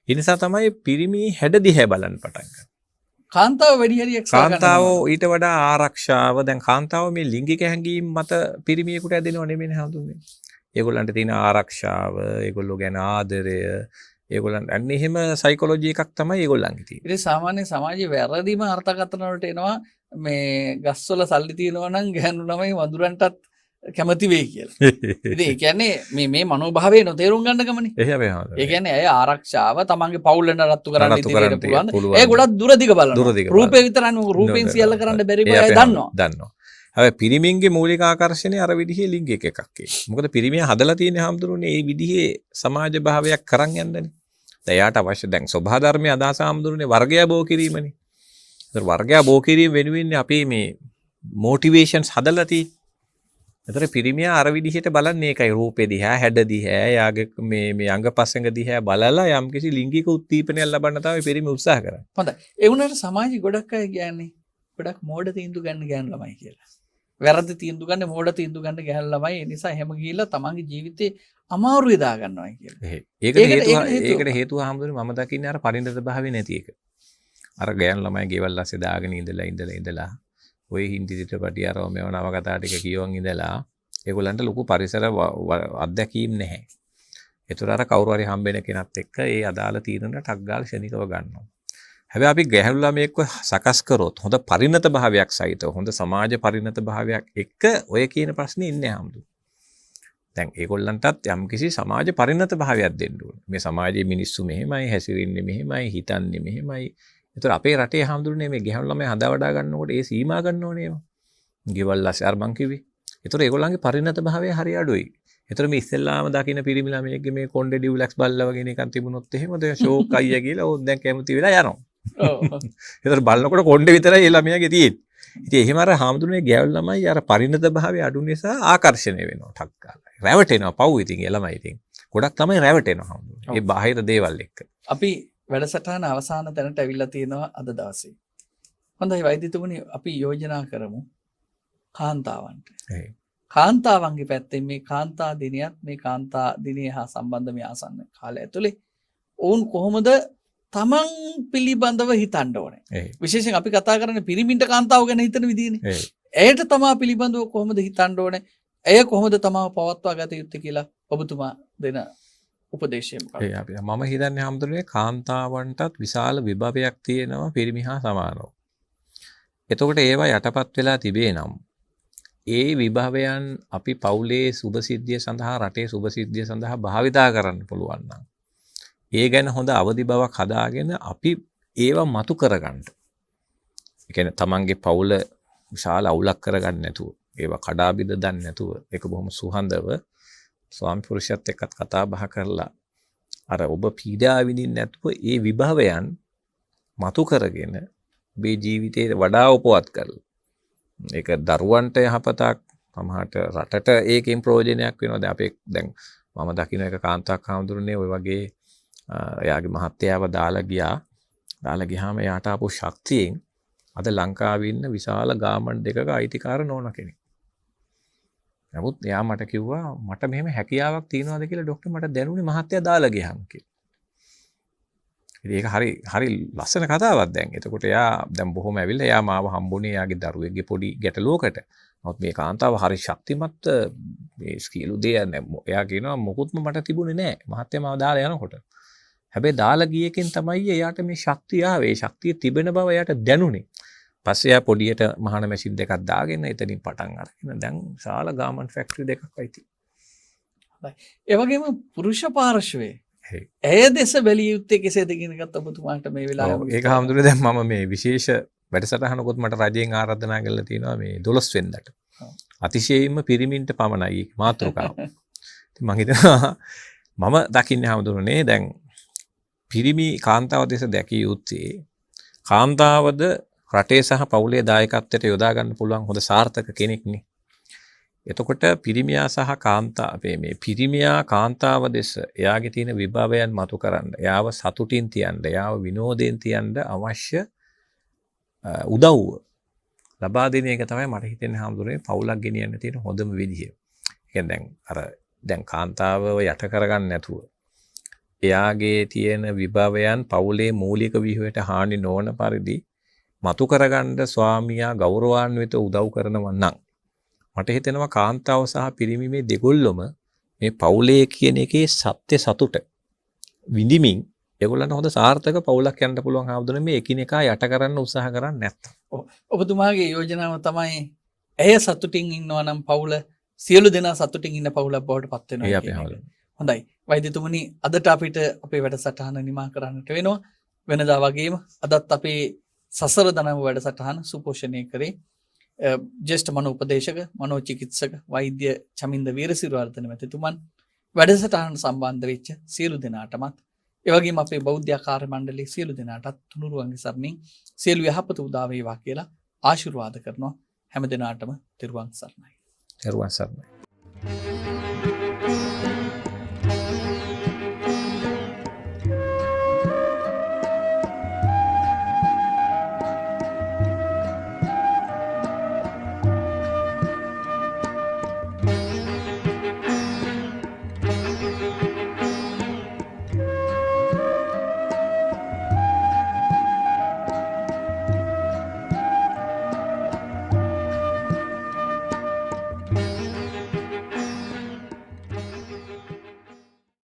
ඒ නිසා තමයි පිරිමි හැඩ දිහා බලන්න පටන් ගන්නේ. කාන්තාව වැඩි හරියක් කාන්තාව ඊට වඩා ආරක්ෂාව දැන් කාන්තාව මේ ලිංගික හැඟීම් මත පිරිමියෙකුට ඇදෙනව නෙමෙයි හඳුන්වන්නේ. ඒගොල්ලන්ට තියෙන ආරක්ෂාව, ඒගොල්ලෝ ගැන ආදරය, ඒගොල්ලන් අන්න එහෙම සයිකොලොජි එකක් තමයි ඒගොල්ලන්ගේ තියෙන්නේ. ඉතින් සාමාන්‍ය සමාජයේ වැරදිම අර්ථකථන වලට එනවා මේ ගස්වල සල්ලි තියෙනවා නම් ගෑනු ළමයි වඳුරන්ටත් කැමති වෙයි කියලා. ඉතින් ඒ කියන්නේ මේ මනෝභාවය නොතේරුම් ගන්න ගමනේ. එහෙමයි හොඳයි. ඒ කියන්නේ අය ආරක්ෂාව තමන්ගේ පවුලෙන් නඩත්තු කරන්න ඉතින් පුළුවන්. ඒ ගොඩක් දුරදිග බලනවා. රූපේ විතරයි රූපෙන් සියල්ල කරන්න බැරි බව අය දන්නවා. දන්නවා. හැබැයි පිරිමින්ගේ මූලික ආකර්ෂණය අර විදිහේ ලිංගික එකක් ඒක. මොකද පිරිමියා හදලා තියෙන හාමුදුරුවනේ මේ විදිහේ සමාජ භාවයක් කරන් යන්නනේ. දැන් යාට අවශ්‍ය දැන් සබහා ධර්මයේ අදහස හාමුදුරුවනේ වර්ගය බෝ කිරීමනේ. ඒතර වර්ගය බෝ කිරීම වෙනුවෙන් අපි මේ මොටිවේෂන්ස් හදලා තියෙන්නේ. ඒතර පිරිමියා අර විදිහට බලන්නේ ඒකයි රූපේ දිහා, හැඩ දිහා, යාගේ මේ අංගපසංග දිහා බලලා යම්කිසි ලිංගික උද්දීපනයක් ලබන්න තමයි පිරිමි උත්සාහ කරන්නේ. හොඳයි. ඒ වුණාට සමාජයේ ගොඩක් අය කියන්නේ ගොඩක් මෝඩ තීන්දුව ගන්න ගෑනු ළමයි කියලා. වැරදි තීන්දුව ගන්න මෝඩ තීන්දුව ගන්න ගෑනු ළමයි. ඒ නිසා හැම ගිහිල්ලා තමන්ගේ ජීවිතේ අමාරුවේ දා ගන්නවා කියලා. ඒකට හේතුව හැමදෙරේ මම දකින්නේ අර පරිණත භාවය නැති එක. අර ගෑනු ළමයි ගෙවල් ඇස්සේ දාගෙන ඉඳලා ඔය හින්දි චිත්‍රපටි අරව මේව නවකතා ටික කියවන් ඉඳලා ඒගොල්ලන්ට ලොකු පරිසර අත්දැකීම් නැහැ. ඒතර අර කවුරු හරි හම්බෙන කෙනත් එක්ක ඒ අදාළ තීරණ ටක් ගාලා ශනිකව ගන්නවා. හැබැයි අපි ගැහැණු ළමයෙක්ව සකස් කරොත් හොඳ පරිණත භාවයක් සහිතව හොඳ සමාජ පරිණත භාවයක් එක්ක ඔය කියන ප්‍රශ්නේ ඉන්නේ හැමදෙම. දැන් ඒගොල්ලන්ටත් යම්කිසි සමාජ පරිණත භාවයක් දෙන්න ඕනේ. මේ සමාජයේ මිනිස්සු මෙහෙමයි, හැසිරෙන්නේ මෙහෙමයි, හිතන්නේ මෙහෙමයි. ඒතර අපේ රටේ හැමදෙරේ මේ ගැහැණු ළමයි හදා වඩා ගන්නකොට ඒ සීමා ගන්න ඕනේ ඒවා. ගෙවල් ඇස්සේ අර මං කිව්වේ. ඒතර ඒගොල්ලන්ගේ පරිණත භාවය හරි අඩුයි. ඒතර මේ ඉස්සෙල්ලාම දකින්න පිරිමි ළමයෙක්ගේ මේ කොණ්ඩේ ඩියුලැක්ස් බල්ලා වගේ එකක් තිබුණොත් එහෙම දැන් ෂෝක් අයියා කියලා ඕන් දැන් කැමති වෙලා යනවා. ඒතර බලනකොට කොණ්ඩේ විතරයි ඒ ළමයාගේ තියෙන්නේ. ඉතින් එහෙම අර හාමුදුරනේ ගෑවල් ළමයි අර පරිණත භාවය අඩු නිසා ආකර්ෂණය වෙනවා ටක් ගාලා. රැවටෙනවා පව් ඉතින් ඒ ළමයි ඉතින්. ගොඩක් තමයි රැවටෙනවා හාමුදුරනේ. ඒ බාහිර දේවල් එක්ක. අපි වැඩසටහන අවසාන තැනට ඇවිල්ලා තියෙනවා අද දවසේ. හොඳයි වෛද්‍යතුමනි අපි යෝජනා කරමු කාන්තාවන්ට. කාන්තාවන්ගේ පැත්තෙන් මේ කාන්තා දිනයත් මේ කාන්තා දිනය හා සම්බන්ධ මේ ආසන්න කාලය ඇතුලේ ඔවුන් කොහොමද තමන් පිළිබඳව හිතන්න ඕනේ. විශේෂයෙන් අපි කතා කරන්නේ පිරිමින්ට කාන්තාව ගැන හිතන විදිහනේ. ඇයට තමා පිළිබඳව කොහොමද හිතන්න ඕනේ? ඇය කොහොමද තමාව පවත්වා ගත යුත්තේ කියලා ඔබතුමා දෙන උපදේශය මොකක්ද? මම හිතන්නේ හැමදෙරේ කාන්තාවන්ටත් විශාල විභවයක් තියෙනවා පිරිමි හා සමානව. එතකොට ඒවා යටපත් වෙලා තිබේ නම් ඒ විභවයන් අපි පවුලේ සුභසිද්ධිය සඳහා රටේ සුභසිද්ධිය සඳහා භාවිතා කරන්න පුළුවන් නම් ඒ ගැන හොඳ අවදි බවක් හදාගෙන අපි ඒවා මතු කරගන්න. ඒ කියන්නේ තමන්ගේ පවුල විශාල අවුලක් කරගන්න නැතුව ඒවා කඩා බිඳ දන්නේ නැතුව ඒක බොහොම සුහඳව ස්වාමි පුරුෂයත් එක්කත් කතා බහ කරලා අර ඔබ පීඩා විඳින්න නැතුව ඒ විභවයන් මතු කරගෙන ඔබේ ජීවිතේ වඩා උපවත් කරලා ඒක දරුවන්ට යහපතක් සමහරට රටට ඒකෙන් ප්‍රයෝජනයක් වෙනවා. දැන් අපේ දැන් මම දකින්න එක කාන්තාවක් හාමුදුරනේ ඔය වගේ එයාගේ මහත්තයාව දාලා ගියාම එයාට ආපු ශක්තියෙන් අද ලංකාවේ ඉන්න විශාල ගාමන් දෙකක අයිතිකාර නෝන කෙනෙක්. නමුත් එයා මට කිව්වා මට මෙහෙම හැකියාවක් තියෙනවද කියලා ડોක්ටර් මට දැනුනේ මහත්තයා දාලා ගියාම කියලා. ඉතින් ඒක හරි ලස්සන කතාවක් දැන්. එතකොට එයා දැන් බොහොම ඇවිල්ලා එයා මාව හම්බුනේ එයාගේ දරුවෙක්ගේ පොඩි ගැටලුවකට. නමුත් මේ කාන්තාව හරි ශක්තිමත් මේ ස්කිලු දෙය එයා කියනවා මොකුත්ම මට තිබුණේ නැහැ. මහත්තයා මාව දාලා යනකොට. හැබැයි දාලා ගියකින් තමයි එයාට මේ ශක්තිය ආවේ. ඒ ශක්තිය තිබෙන බව එයාට දැනුනේ. පස්සේ එයා පොඩියට මහාන මැෂින් දෙකක් දාගෙන එතනින් පටන් අරගෙන දැන් විශාල ගාමන් ෆැක්ටරි දෙකක් අයිති. ඒ වගේම පුරුෂ පාර්ශවයේ ඇය දෙස බැලිය යුත්තේ කෙසේද කියන එකත් ඔබතුමාට මේ වෙලාවේ ඒක හාමුදුරුවෝ දැන් මම මේ විශේෂ වැඩසටහනකුත් මට රජයෙන් ආරාධනා කරලා තියෙනවා මේ 12 වෙනිදාට. අතිශයින්ම පිරිමින්ට පමණයි මාතෘකාව. ඉතින් මම හිතනවා මම දකින්නේ හාමුදුරුවනේ දැන් පිරිමි කාන්තාව දෙස දැකිය යුත්තේ කාන්තාවද රටේ සහ පවුලේ දායකත්වයට යොදා ගන්න පුළුවන් හොඳ සාර්ථක කෙනෙක්නේ. එතකොට පිරිමියා සහ මේ පිරිමියා කාන්තාව දෙස එයාගේ තියෙන විභවයන් මතු කරන්න, එයාව සතුටින් තියන්න, එයාව විනෝදයෙන් තියන්න අවශ්‍ය උදව්ව ලබා දෙන එක තමයි මට හිතෙන්නේ හාමුදුරනේ පවුලක් ගෙනියන්න තියෙන හොඳම විදිය. ඒ දැන් කාන්තාවව යට කරගන්න නැතුව එයාගේ තියෙන විභවයන් පවුලේ මූලික විහුවට හානි නොවන පරිදි මතු කරගන්න ස්වාමියා ගෞරවාන්විත උදව් කරනවා නම් මට හිතෙනවා කාන්තාව සහ පිරිමි මේ දෙගොල්ලොම මේ පවුලේ කියන එකේ සත්‍ය සතුට විඳිමින් ඒගොල්ලන්ට හොඳ සාර්ථක පවුලක් යන්න පුළුවන් හාමුදුරනේ මේ එකිනෙකා යට කරන්න උත්සාහ කරන්නේ නැත්තම්. ඔබතුමාගේ යෝජනාව තමයි ඇය සතුටින් ඉන්නවා නම් පවුල සියලු දෙනා සතුටින් ඉන්න පවුලක් බවට පත් වෙනවා. හොඳයි. වෛද්‍යතුමනි අදට අපිට අපේ වැඩසටහන නිමා කරන්නට වෙනවා. වෙනදා වගේම අදත් අපේ සසර දනම වැඩසටහන සුපෝෂණය කරේ ජේෂ්ඨ මනෝපදේශක මනෝචිකිත්සක වෛද්‍ය චමින්ද වීරසිරිවර්ධන මැතිතුමන් වැඩසටහන සම්බන්ධ වෙච්ච සියලු දෙනාටමත් ඒ වගේම අපේ බෞද්ධ කාර්ය මණ්ඩලයේ සියලු දෙනාටත් තුනුරුවන්ගේ සරණින් සියලු යහපත උදා වේවා කියලා ආශිර්වාද කරනවා. හැම දිනාටම තෙරුවන් සරණයි. තෙරුවන් සරණයි.